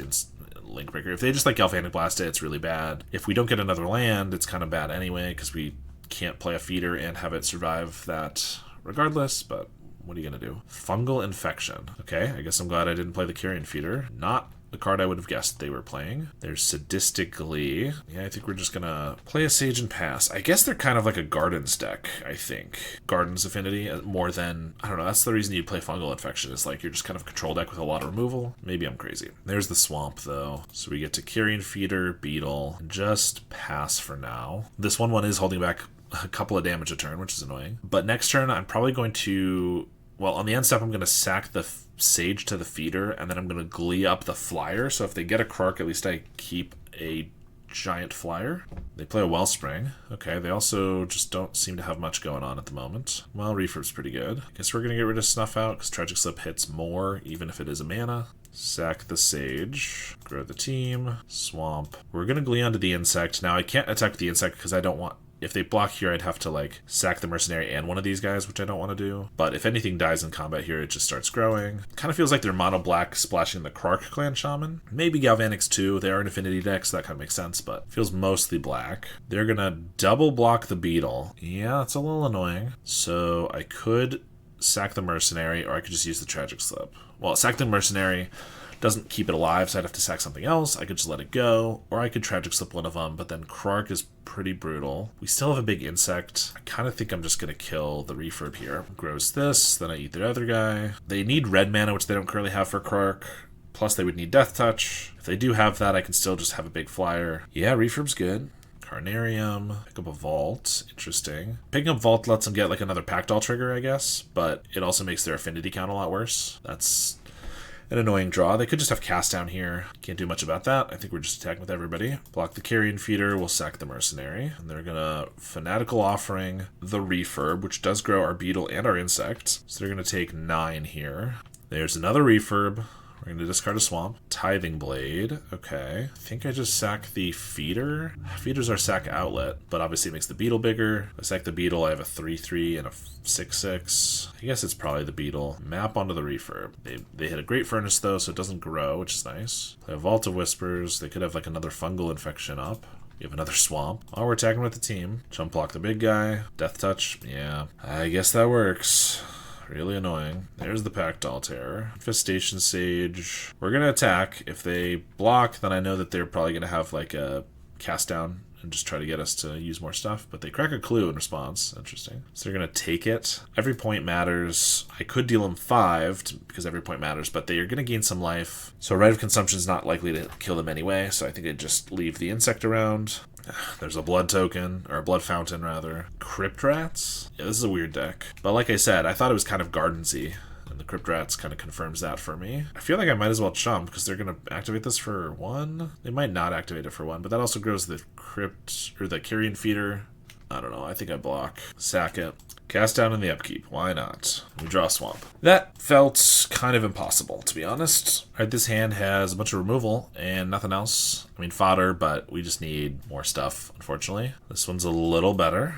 Link Breaker. If they just like Galvanic Blast it, it's really bad. If we don't get another land, it's kind of bad anyway, because we can't play a Feeder and have it survive that regardless, but what are you going to do? Fungal Infection. Okay, I guess I'm glad I didn't play the Carrion Feeder. Not the card I would have guessed they were playing. There's Sadistically. Yeah, I think we're just gonna play a Sage and pass. I guess they're kind of like a Gardens deck, I think. Gardens Affinity, more than, I don't know, that's the reason you play Fungal Infection, is like you're just kind of a control deck with a lot of removal. Maybe I'm crazy. There's the Swamp, though. So we get to Carrion Feeder, Beetle, just pass for now. This 1/1 is holding back a couple of damage a turn, which is annoying. But next turn, I'm probably going to, well, on the end step, I'm going to sack the Sage to the Feeder, and then I'm going to Glee up the Flyer. So if they get a Krark, at least I keep a giant Flyer. They play a Wellspring. Okay, they also just don't seem to have much going on at the moment. Well, Refurb's pretty good. I guess we're going to get rid of Snuff Out, because Tragic Slip hits more, even if it is a mana. Sack the Sage. Grow the team. Swamp. We're going to Glee onto the Insect. Now, I can't attack the Insect because I don't want... If they block here, I'd have to, like, sack the Mercenary and one of these guys, which I don't want to do. But if anything dies in combat here, it just starts growing. Kind of feels like they're mono-black splashing the Krark Clan Shaman. Maybe Galvanics too. They are an Affinity deck, so that kind of makes sense, but feels mostly black. They're going to double block the Beetle. Yeah, that's a little annoying. So I could sack the Mercenary, or I could just use the Tragic Slip. Well, sack the Mercenary doesn't keep it alive, so I'd have to sack something else. I could just let it go, or I could Tragic Slip one of them, but then Krark is pretty brutal. We still have a big Insect. I kind of think I'm just going to kill the Refurb here. Grows this, then I eat the other guy. They need red mana, which they don't currently have for Krark. Plus, they would need Death Touch. If they do have that, I can still just have a big Flyer. Yeah, Refurb's good. Carnarium. Pick up a Vault. Interesting. Picking up Vault lets them get like another Packdoll trigger, I guess, but it also makes their Affinity count a lot worse. That's an annoying draw. They could just have Cast Down here. Can't do much about that. I think we're just attacking with everybody. Block the Carrion Feeder. We'll sack the Mercenary. And they're going to Fanatical Offering the Refurb, which does grow our Beetle and our Insect. So they're going to take 9 here. There's another Refurb. We're going to discard a Swamp. Tithing Blade. Okay. I think I just sack the Feeder. Feeder's our sack outlet, but obviously it makes the Beetle bigger. If I sack the Beetle, I have a 3/3 and a 6/6. I guess it's probably the Beetle. Map onto the Refurb. They hit a Great Furnace, though, so it doesn't grow, which is nice. Play a Vault of Whispers. They could have like another Fungal Infection up. We have another Swamp. Oh, we're attacking with the team. Jump block the big guy. Death Touch. Yeah. I guess that works. Really annoying. There's the Packdoll Terror. Infestation Sage. We're going to attack. If they block, then I know that they're probably going to have like a Cast Down and just try to get us to use more stuff. But they crack a Clue in response. Interesting. So they're going to take it. Every point matters. I could deal them 5 because every point matters, but they are going to gain some life. So Rite of Consumption is not likely to kill them anyway, so I think I'd just leave the Insect around. There's a Blood Token, or a Blood Fountain, rather. Crypt Rats? Yeah, this is a weird deck. But like I said, I thought it was kind of Gardensy, and the Crypt Rats kind of confirms that for me. I feel like I might as well chump, because they're going to activate this for 1. They might not activate it for 1, but that also grows the Crypt, or the Carrion Feeder. I don't know, I think I block. Sack it. Cast Down in the upkeep. Why not? We draw a Swamp. That felt kind of impossible, to be honest. Alright, this hand has a bunch of removal and nothing else. I mean, fodder, but we just need more stuff, unfortunately. This one's a little better.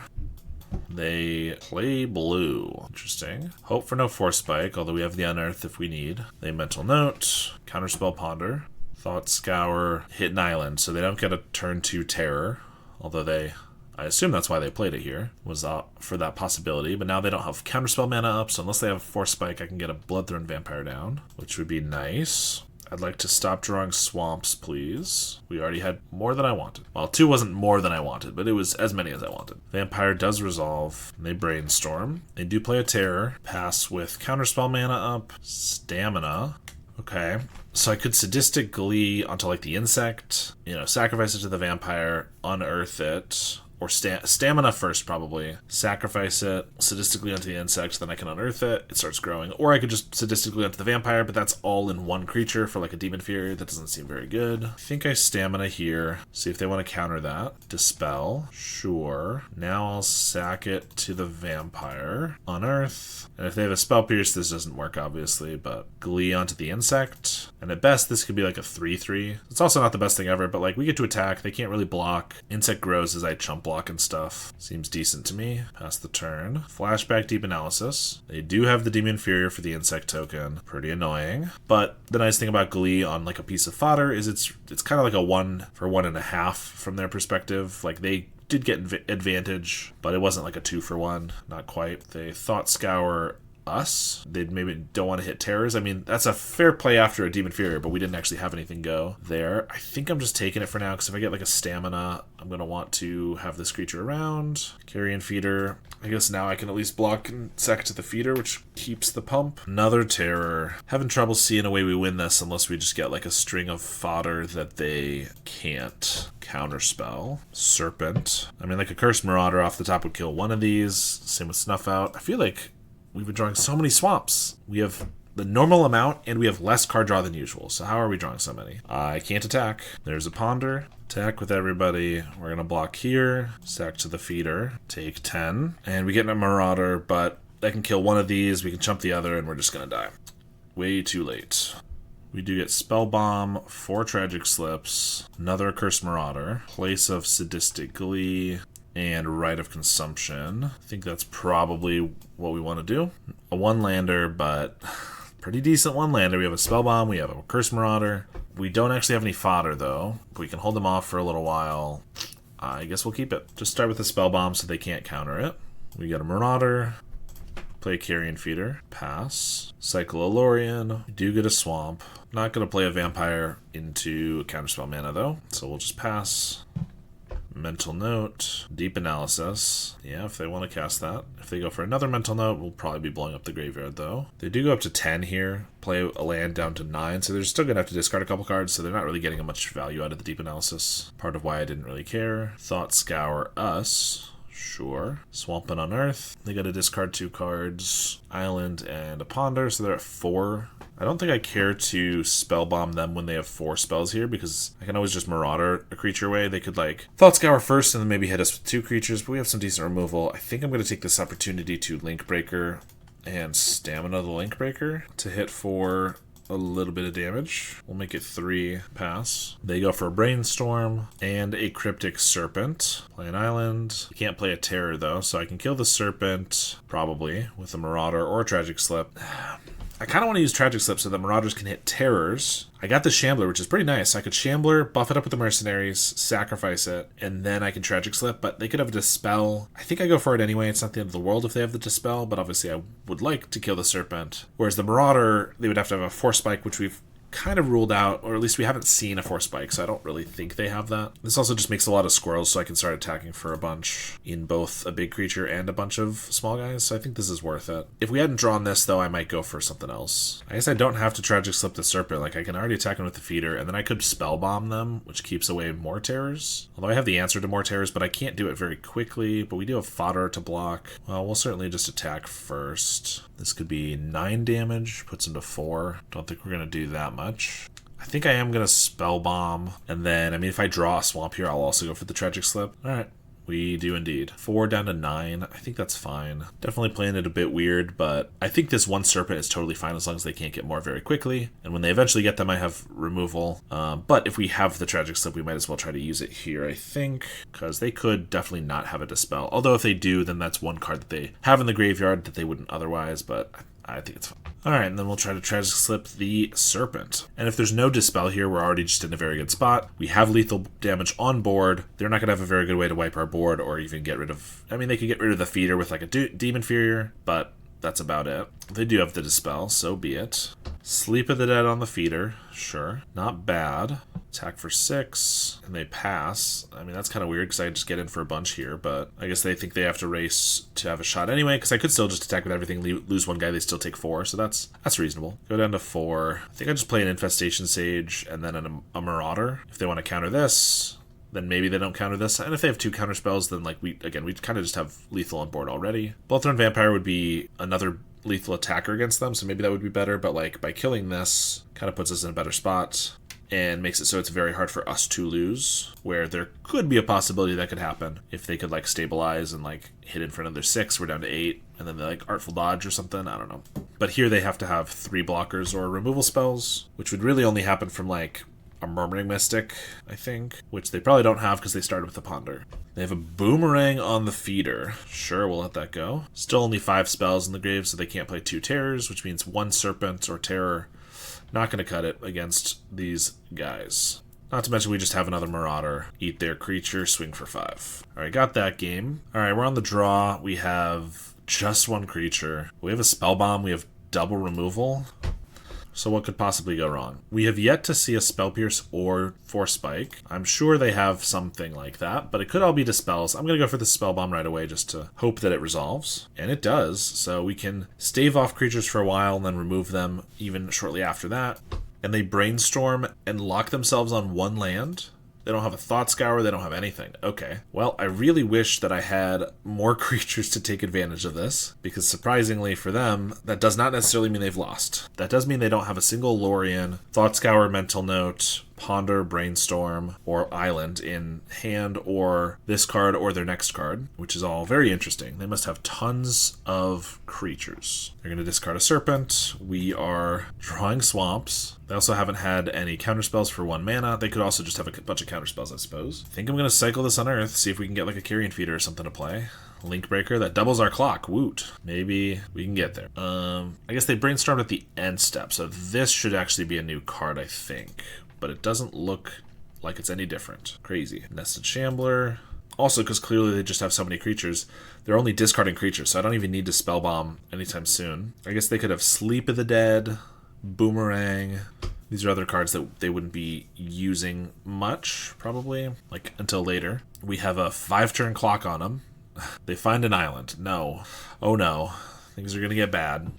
They play blue. Interesting. Hope for no Force Spike, although we have the Unearth if we need. They Mental Note. Counterspell Ponder. Thought Scour. Hit an Island, so they don't get a turn 2 Terror, although they... I assume that's why they played it here, was for that possibility, but now they don't have Counterspell mana up, so unless they have Force Spike, I can get a Bloodthorn Vampire down, which would be nice. I'd like to stop drawing swamps, please. We already had more than I wanted. Well, 2 wasn't more than I wanted, but it was as many as I wanted. Vampire does resolve. They brainstorm. They do play a terror. Pass with counterspell mana up. Stamina. Okay. So I could Sadistic Glee onto like the insect, sacrifice it to the vampire, unearth it. Or stamina first, probably. Sacrifice it, sadistically onto the insect, then I can unearth it. It starts growing. Or I could just sadistically onto the vampire, but that's all in one creature for like a Demon Fury. That doesn't seem very good. I think I stamina here. See if they want to counter that. Dispel. Sure. Now I'll sack it to the vampire. Unearth. And if they have a Spell Pierce, this doesn't work, obviously, but Glee onto the insect. And at best, this could be like a 3/3. It's also not the best thing ever, but like we get to attack. They can't really block. Insect grows as I chump block and stuff. Seems decent to me. Pass the turn. Flashback Deep Analysis. They do have the Demon Fury for the insect token. Pretty annoying. But the nice thing about Glee on like a piece of fodder is it's kind of like a 1 for 1.5 from their perspective. Like they did get advantage, but it wasn't like a 2 for 1. Not quite. They Thought Scour us. They maybe don't want to hit terrors. I mean, that's a fair play after a Demon Fury, but we didn't actually have anything go there. I think I'm just taking it for now, because if I get like a stamina, I'm going to want to have this creature around. Carrion Feeder. I guess now I can at least block and sack to the feeder, which keeps the pump. Another terror. Having trouble seeing a way we win this unless we just get like a string of fodder that they can't counterspell. Serpent. I mean, like a Cursed Marauder off the top would kill one of these. Same with Snuff Out. I feel like we've been drawing so many swamps. We have the normal amount, and we have less card draw than usual. So how are we drawing so many? I can't attack. There's a Ponder. Attack with everybody. We're going to block here. Sack to the feeder. Take 10. And we get a Marauder, but I can kill one of these. We can chump the other, and we're just going to die. Way too late. We do get Spell Bomb, 4 Tragic Slips, another Cursed Marauder, Place of Sadistic Glee, and Rite of Consumption. I think that's probably what we want to do. A 1-lander, but pretty decent 1-lander. We have a Spell Bomb, we have a Cursed Marauder. We don't actually have any fodder, though. We can hold them off for a little while. I guess we'll keep it. Just start with the Spell Bomb so they can't counter it. We got a Marauder. Play Carrion Feeder. Pass. Cycle a Lorien. We do get a Swamp. Not going to play a Vampire into Counterspell mana, though. So we'll just pass. Mental Note. Deep Analysis. Yeah, if they want to cast that. If they go for another Mental Note, we'll probably be blowing up the graveyard, though. They do go up to 10 here. Play a land down to 9, so they're still going to have to discard a couple cards, so they're not really getting much value out of the Deep Analysis. Part of why I didn't really care. Thought Scour us. Sure. Swamp and Unearth. They got to discard 2 cards. Island and a Ponder, so they're at 4. I don't think I care to Spell Bomb them when they have 4 spells here, because I can always just Marauder a creature away. They could like Thought Scour first and then maybe hit us with 2 creatures, but we have some decent removal. I think I'm going to take this opportunity to Link Breaker and Stamina the Link Breaker to hit for a little bit of damage. We'll make it 3. Pass. They go for a Brainstorm and a Cryptic Serpent. Play an island. We can't play a Terror though, so I can kill the Serpent probably with a Marauder or a Tragic Slip. I kind of want to use Tragic Slip so that Marauders can hit Terrors. I got the Shambler, which is pretty nice. I could Shambler, buff it up with the Mercenaries, sacrifice it, and then I can Tragic Slip, but they could have a Dispel. I think I go for it anyway. It's not the end of the world if they have the Dispel, but obviously I would like to kill the Serpent. Whereas the Marauder, they would have to have a Force Spike, which we've kind of ruled out, or at least we haven't seen a Force Spike, so I don't really think they have that. This also just makes a lot of squirrels, so I can start attacking for a bunch in both a big creature and a bunch of small guys, so I think this is worth it. If we hadn't drawn this, though, I might go for something else. I guess I don't have to Tragic Slip the Serpent. Like, I can already attack them with the feeder, and then I could Spell Bomb them, which keeps away more Terrors. Although I have the answer to more Terrors, but I can't do it very quickly, but we do have fodder to block. Well, we'll certainly just attack first. This could be 9 damage, puts him to 4. Don't think we're going to do that much. I think I am going to Spell Bomb, and then, I mean, if I draw a Swamp here, I'll also go for the Tragic Slip. Alright, we do indeed. 4 down to 9, I think that's fine. Definitely playing it a bit weird, but I think this 1 Serpent is totally fine as long as they can't get more very quickly, and when they eventually get them, I have removal. But if we have the Tragic Slip, we might as well try to use it here, I think, because they could definitely not have a Dispel. Although if they do, then that's 1 card that they have in the graveyard that they wouldn't otherwise, but I think it's fine. Alright, and then we'll try to Tragic Slip the Serpent. And if there's no Dispel here, we're already just in a very good spot. We have lethal damage on board. They're not going to have a very good way to wipe our board or even get rid of... I mean, they could get rid of the feeder with like a Demon Fury, but that's about it. They do have the Dispel, so be it. Sleep of the Dead on the feeder, sure. Not bad. Attack for 6, and they pass. I mean, that's kind of weird because I just get in for a bunch here, but I guess they think they have to race to have a shot anyway, because I could still just attack with everything, lose one guy, they still take 4, so that's reasonable. Go down to 4. I think I just play an Infestation Sage and then a Marauder. If they want to counter this, then maybe they don't counter this. And if they have 2 counter spells, then like we kind of just have lethal on board already. Boltthorn Vampire would be another lethal attacker against them, so maybe that would be better, but like by killing this, kind of puts us in a better spot and makes it so it's very hard for us to lose, where there could be a possibility that could happen if they could like stabilize and like hit in front of their 6, we're down to 8, and then they like Artful Dodge or something, I don't know. But here they have to have 3 blockers or removal spells, which would really only happen from like a Murmuring Mystic, I think, which they probably don't have because they started with the Ponder. They have a Boomerang on the feeder. Sure, we'll let that go. Still only 5 spells in the grave, so they can't play 2 Terrors, which means 1 Serpent or Terror. Not going to cut it against these guys. Not to mention we just have another Marauder. Eat their creature, swing for 5. Alright, got that game. Alright, we're on the draw. We have just 1 creature. We have a Spell Bomb. We have double removal. So what could possibly go wrong? We have yet to see a Spell Pierce or Force Spike. I'm sure they have something like that, but it could all be Dispels. I'm going to go for the Spell Bomb right away just to hope that it resolves. And it does, so we can stave off creatures for a while and then remove them even shortly after that. And they Brainstorm and lock themselves on 1 land. They don't have a Thought Scour, they don't have anything. Okay. Well, I really wish that I had more creatures to take advantage of this, because surprisingly for them, that does not necessarily mean they've lost. That does mean they don't have a single Lorien, Thought Scour, Mental Note, Ponder, Brainstorm, or Island in hand, or this card or their next card, which is all very interesting. They must have tons of creatures. They're going to discard a Serpent. We are drawing Swamps. They also haven't had any counterspells for 1 mana. They could also just have a bunch of counterspells, I suppose. I think I'm going to cycle this on Earth, see if we can get like a Carrion Feeder or something to play. Link Breaker, that doubles our clock. Woot. Maybe we can get there. I guess they Brainstormed at the end step, so this should actually be a new card, I think. But it doesn't look like it's any different. Crazy. Nested Shambler. Also, because clearly they just have so many creatures, they're only discarding creatures, so I don't even need to Spell Bomb anytime soon. I guess they could have Sleep of the Dead, Boomerang. These are other cards that they wouldn't be using much, probably, like until later. We have a 5-turn clock on them. They find an island. No. Oh no. Things are going to get bad.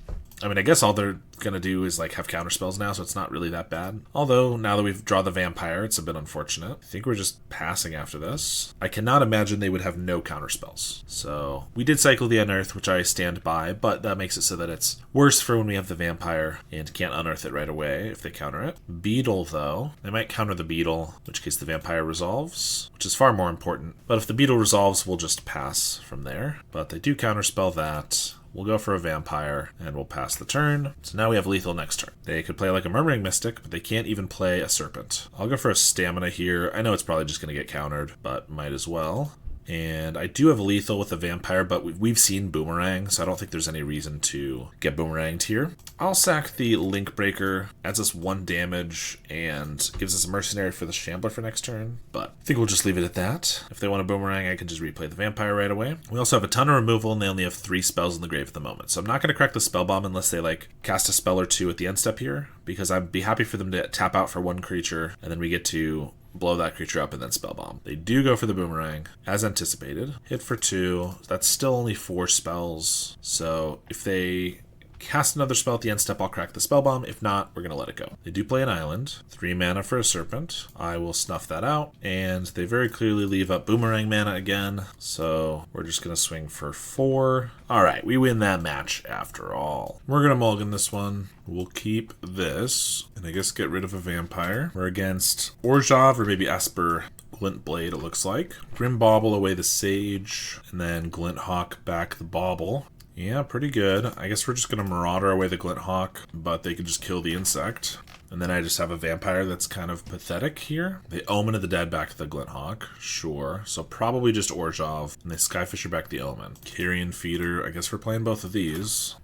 I mean, I guess all they're going to do is like have counterspells now, so it's not really that bad. Although, now that we've drawn the Vampire, it's a bit unfortunate. I think we're just passing after this. I cannot imagine they would have no counterspells. So, we did cycle the Unearth, which I stand by, but that makes it so that it's worse for when we have the Vampire and can't unearth it right away if they counter it. Beetle, though. They might counter the Beetle, in which case the Vampire resolves, which is far more important. But if the Beetle resolves, we'll just pass from there. But they do counterspell that. We'll go for a Vampire, and we'll pass the turn. So now we have lethal next turn. They could play like a Murmuring Mystic, but they can't even play a Serpent. I'll go for a Stamina here. I know it's probably just going to get countered, but might as well. And I do have lethal with the Vampire, but we've seen Boomerang, so I don't think there's any reason to get Boomeranged here. I'll sack the Link Breaker, adds us 1 damage, and gives us a Mercenary for the Shambler for next turn, but I think we'll just leave it at that. If they want a Boomerang, I can just replay the Vampire right away. We also have a ton of removal, and they only have 3 spells in the grave at the moment, so I'm not going to crack the Spell Bomb unless they like cast a spell or 2 at the end step here, because I'd be happy for them to tap out for 1 creature, and then we get to blow that creature up and then Spell Bomb. They do go for the Boomerang, as anticipated. Hit for 2. That's still only 4 spells. So if they cast another spell at the end step, I'll crack the Spell Bomb. If not, we're going to let it go. They do play an Island. 3 mana for a Serpent. I will snuff that out. And they very clearly leave up Boomerang mana again. So we're just going to swing for 4. Alright, we win that match after all. We're going to mulligan this one. We'll keep this, and I guess get rid of a Vampire. We're against Orzhov, or maybe Esper Glint Blade, it looks like. Grim Bauble away the Sage, and then Glint Hawk back the Bauble. Yeah, pretty good. I guess we're just going to Marauder away the Glint Hawk, but they could just kill the insect. And then I just have a Vampire that's kind of pathetic here. They Omen of the Dead back the Glint Hawk, sure. So probably just Orzhov, and they Skyfisher back the Omen. Carrion Feeder, I guess we're playing both of these,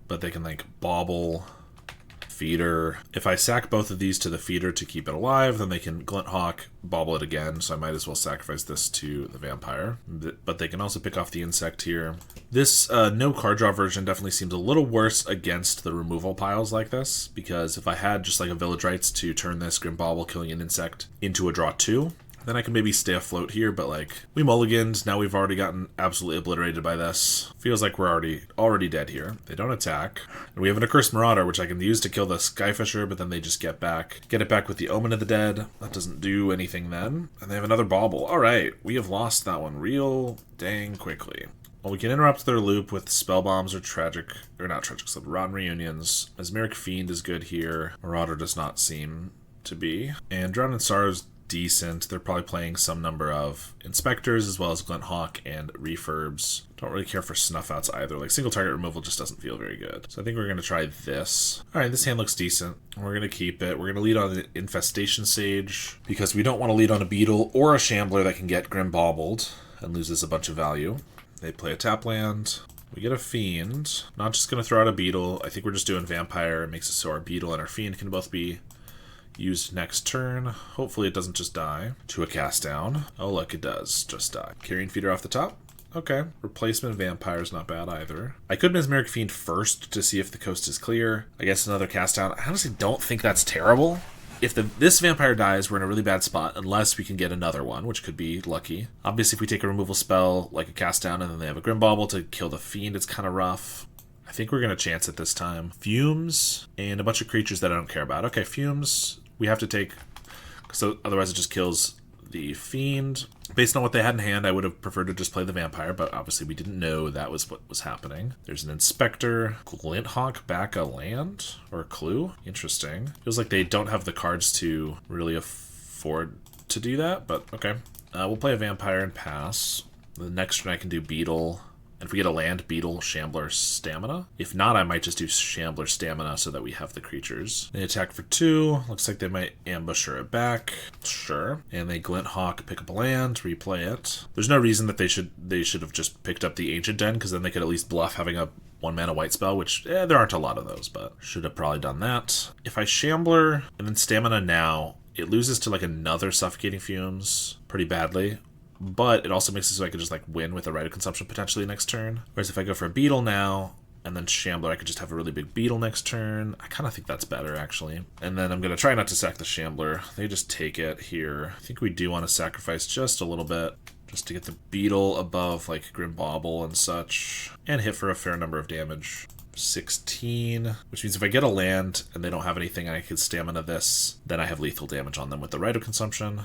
but they can like Bauble, Feeder. If I sack both of these to the feeder to keep it alive, then they can Glint Hawk, bobble it again, so I might as well sacrifice this to the vampire. But they can also pick off the insect here. This no card draw version definitely seems a little worse against the removal piles like this, because if I had just like a Village Rites to turn this Grim Bobble killing an insect into a draw 2, then I can maybe stay afloat here, but like, we mulliganed, now we've already gotten absolutely obliterated by this. Feels like we're already dead here. They don't attack. And we have an Accursed Marauder, which I can use to kill the Skyfisher, but then they just get it back with the Omen of the Dead. That doesn't do anything then. And they have another Bauble. Alright, we have lost that one real dang quickly. Well, we can interrupt their loop with Spell Bombs or Rotten Reunions. Mesmeric Fiend is good here. Marauder does not seem to be. And Drown in Sorrow's decent. They're probably playing some number of Inspectors as well as Glint Hawk and Refurbs. Don't really care for Snuff Outs either. Like, single target removal just doesn't feel very good. So I think we're going to try this. Alright, this hand looks decent. We're going to keep it. We're going to lead on the Infestation Sage because we don't want to lead on a Beetle or a Shambler that can get Grim Bobbled and loses a bunch of value. They play a tap land. We get a Fiend. Not just going to throw out a Beetle. I think we're just doing Vampire. It makes it so our Beetle and our Fiend can both be used next turn. Hopefully it doesn't just die to a cast down. Oh look, it does just die. Carrion Feeder off the top. Okay. Replacement Vampire is not bad either. I could Mesmeric Fiend first to see if the coast is clear. I guess another cast down. I honestly don't think that's terrible. If this Vampire dies, we're in a really bad spot, unless we can get another one, which could be lucky. Obviously, if we take a removal spell, like a cast down, and then they have a Grim Bauble to kill the Fiend, it's kind of rough. I think we're going to chance it this time. Fumes, and a bunch of creatures that I don't care about. Okay, Fumes, we have to take, so otherwise it just kills the Fiend. Based on what they had in hand, I would have preferred to just play the Vampire, but obviously we didn't know that was what was happening. There's an Inspector. Glint Hawk back a land? Or a clue? Interesting. Feels like they don't have the cards to really afford to do that, but okay. We'll play a Vampire and pass. The next turn I can do Beetle. And if we get a land, Beetle, Shambler, Stamina. If not, I might just do Shambler, Stamina so that we have the creatures. They attack for 2. Looks like they might ambusher it back. Sure. And they Glint Hawk, pick up a land, replay it. There's no reason that they should have just picked up the Ancient Den, because then they could at least bluff having a 1-mana white spell, which there aren't a lot of those, but should have probably done that. If I Shambler and then Stamina now, it loses to like another Suffocating Fumes pretty badly. But it also makes it so I could just like win with a Rite of Consumption potentially next turn. Whereas if I go for a Beetle now, and then Shambler, I could just have a really big Beetle next turn. I kind of think that's better, actually. And then I'm going to try not to sack the Shambler. They just take it here. I think we do want to sacrifice just a little bit, just to get the Beetle above like Grim Bauble and such, and hit for a fair number of damage. 16, which means if I get a land and they don't have anything and I can Stamina this, then I have lethal damage on them with the Rite of Consumption.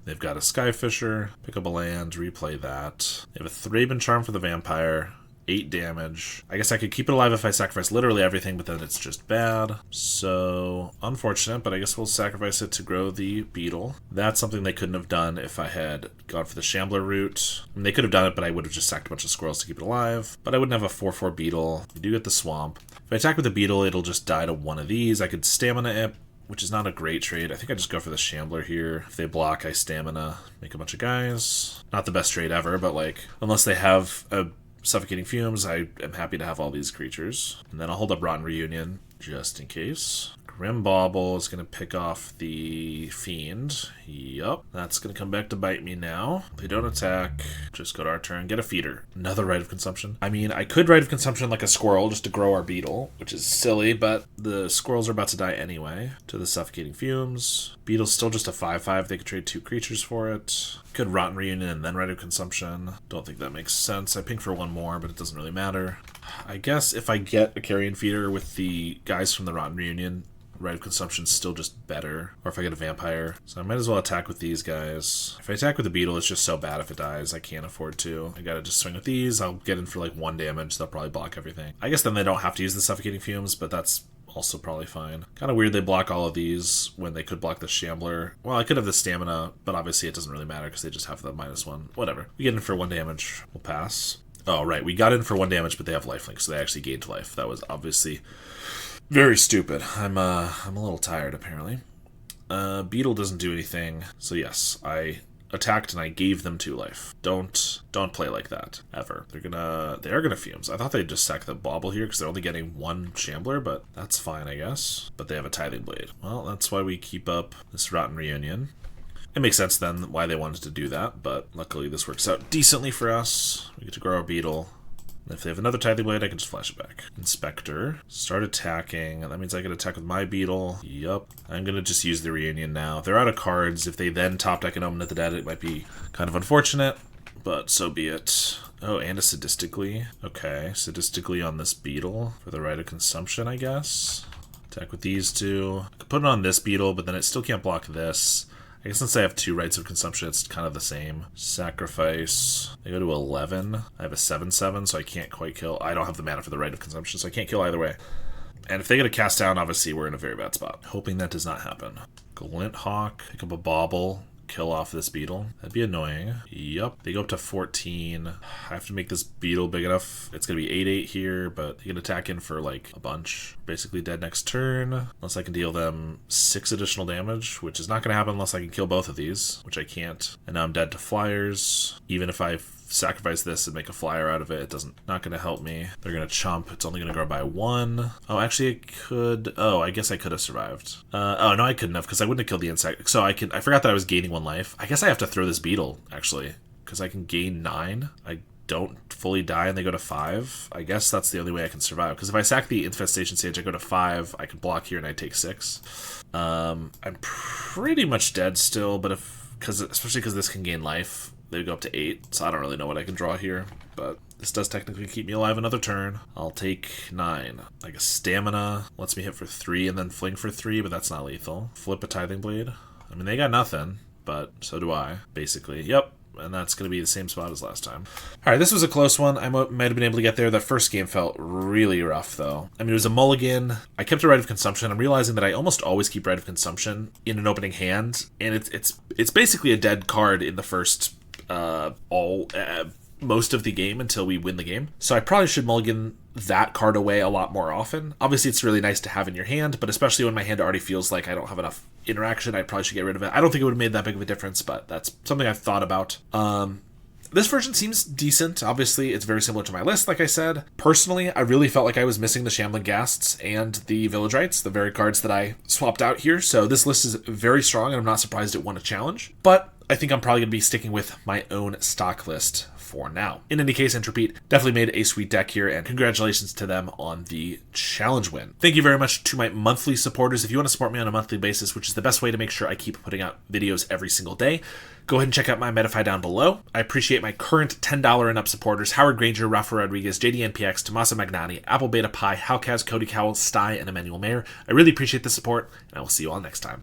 They've got a Skyfisher, pick up a land, replay that. They have a Thraben Charm for the Vampire, 8 damage. I guess I could keep it alive if I sacrifice literally everything, but then it's just bad. So, unfortunate, but I guess we'll sacrifice it to grow the Beetle. That's something they couldn't have done if I had gone for the Shambler route. I mean, they could have done it, but I would have just sacked a bunch of squirrels to keep it alive. But I wouldn't have a 4/4 Beetle. We do get the Swamp. If I attack with the Beetle, it'll just die to one of these. I could Stamina it, which is not a great trade. I think I just go for the Shambler here. If they block, I Stamina, make a bunch of guys. Not the best trade ever, but like, unless they have a Suffocating Fumes, I am happy to have all these creatures. And then I'll hold up Rotten Reunion, just in case. Grim Bauble is going to pick off the Fiend. Yup. That's going to come back to bite me now. They don't attack. Just go to our turn. Get a Feeder. Another Rite of Consumption. I mean, I could Rite of Consumption like a squirrel just to grow our Beetle, which is silly, but the squirrels are about to die anyway. To the Suffocating Fumes. Beetle's still just a 5/5. They could trade 2 creatures for it. Could Rotten Reunion and then Rite of Consumption. Don't think that makes sense. I ping for 1 more, but it doesn't really matter. I guess if I get a Carrion Feeder with the guys from the Rotten Reunion, Rite of Consumption's still just better. Or if I get a Vampire. So I might as well attack with these guys. If I attack with the Beetle, it's just so bad if it dies. I can't afford to. I gotta just swing with these. I'll get in for like 1 damage. They'll probably block everything. I guess then they don't have to use the Suffocating Fumes, but that's also probably fine. Kind of weird they block all of these when they could block the Shambler. Well, I could have the Stamina, but obviously it doesn't really matter because they just have the -1. Whatever. We get in for 1 damage. We'll pass. Oh, right. We got in for 1 damage, but they have lifelink, so they actually gained life. That was obviously very stupid. I'm a little tired, apparently. Beetle doesn't do anything, so yes, I attacked and I gave them 2 life. Don't play like that ever. They are gonna fumes. I thought they'd just sack the bauble here because they're only getting 1 shambler, but that's fine, I guess. But they have a tithing blade. Well, that's why we keep up this rotten reunion. It makes sense then why they wanted to do that, but luckily this works out decently for us. We get to grow our beetle. If they have another tithing blade, I can just flash it back. Inspector. Start attacking. That means I can attack with my beetle. Yup. I'm going to just use the reunion now. They're out of cards. If they then top deck an Omen of the Dead, it might be kind of unfortunate, but so be it. Oh, and a sadistically. Okay, sadistically on this beetle for the right of consumption, I guess. Attack with these 2. I could put it on this beetle, but then it still can't block this. I guess since I have 2 rights of consumption, it's kind of the same. Sacrifice. They go to 11. I have a 7/7, so I can't quite kill. I don't have the mana for the right of consumption, so I can't kill either way. And if they get a cast down, obviously we're in a very bad spot. Hoping that does not happen. Glint Hawk. Pick up a bauble. Kill off this beetle. That'd be annoying. Yup. They go up to 14. I have to make this beetle big enough. It's going to be 8/8 here, but they can attack in for like a bunch. Basically dead next turn. Unless I can deal them 6 additional damage, which is not going to happen unless I can kill both of these, which I can't. And now I'm dead to flyers. Even if I sacrifice this and make a flyer out of it, not going to help me. They're going to chump. It's only going to grow by 1. Oh, actually I could. Oh, I guess I could have survived. Oh, no, I couldn't have because I wouldn't have killed the insect. So I forgot that I was gaining 1 life. I guess I have to throw this beetle, actually, because I can gain 9. I don't fully die and they go to 5. I guess that's the only way I can survive. Because if I sack the infestation stage, I go to 5. I can block here and I take 6. I'm pretty much dead still, but especially because this can gain life. They go up to 8, so I don't really know what I can draw here, but this does technically keep me alive another turn. I'll take 9. Like a stamina lets me hit for 3 and then fling for 3, but that's not lethal. Flip a tithing blade. I mean, they got nothing, but so do I, basically. Yep. And that's going to be the same spot as last time. All right, this was a close one. I might have been able to get there. The first game felt really rough, though. I mean, it was a mulligan. I kept a right of consumption. I'm realizing that I almost always keep right of consumption in an opening hand, and it's basically a dead card in the first most of the game until we win the game. So I probably should mulligan that card away a lot more often. Obviously, it's really nice to have in your hand, but especially when my hand already feels like I don't have enough interaction, I probably should get rid of it. I don't think it would have made that big of a difference, but that's something I've thought about. This version seems decent. Obviously, it's very similar to my list, like I said. Personally, I really felt like I was missing the Shambling Ghasts and the Village Rites, the very cards that I swapped out here. So this list is very strong, and I'm not surprised it won a challenge. But I think I'm probably going to be sticking with my own stock list for now. In any case, Entropy definitely made a sweet deck here, and congratulations to them on the challenge win. Thank you very much to my monthly supporters. If you want to support me on a monthly basis, which is the best way to make sure I keep putting out videos every single day, go ahead and check out my Medify down below. I appreciate my current $10 and up supporters: Howard Granger, Rafa Rodriguez, JDNPX, Tommaso Magnani, Apple Beta Pi, Halkaz, Cody Cowell, Sty, and Emmanuel Mayer. I really appreciate the support, and I will see you all next time.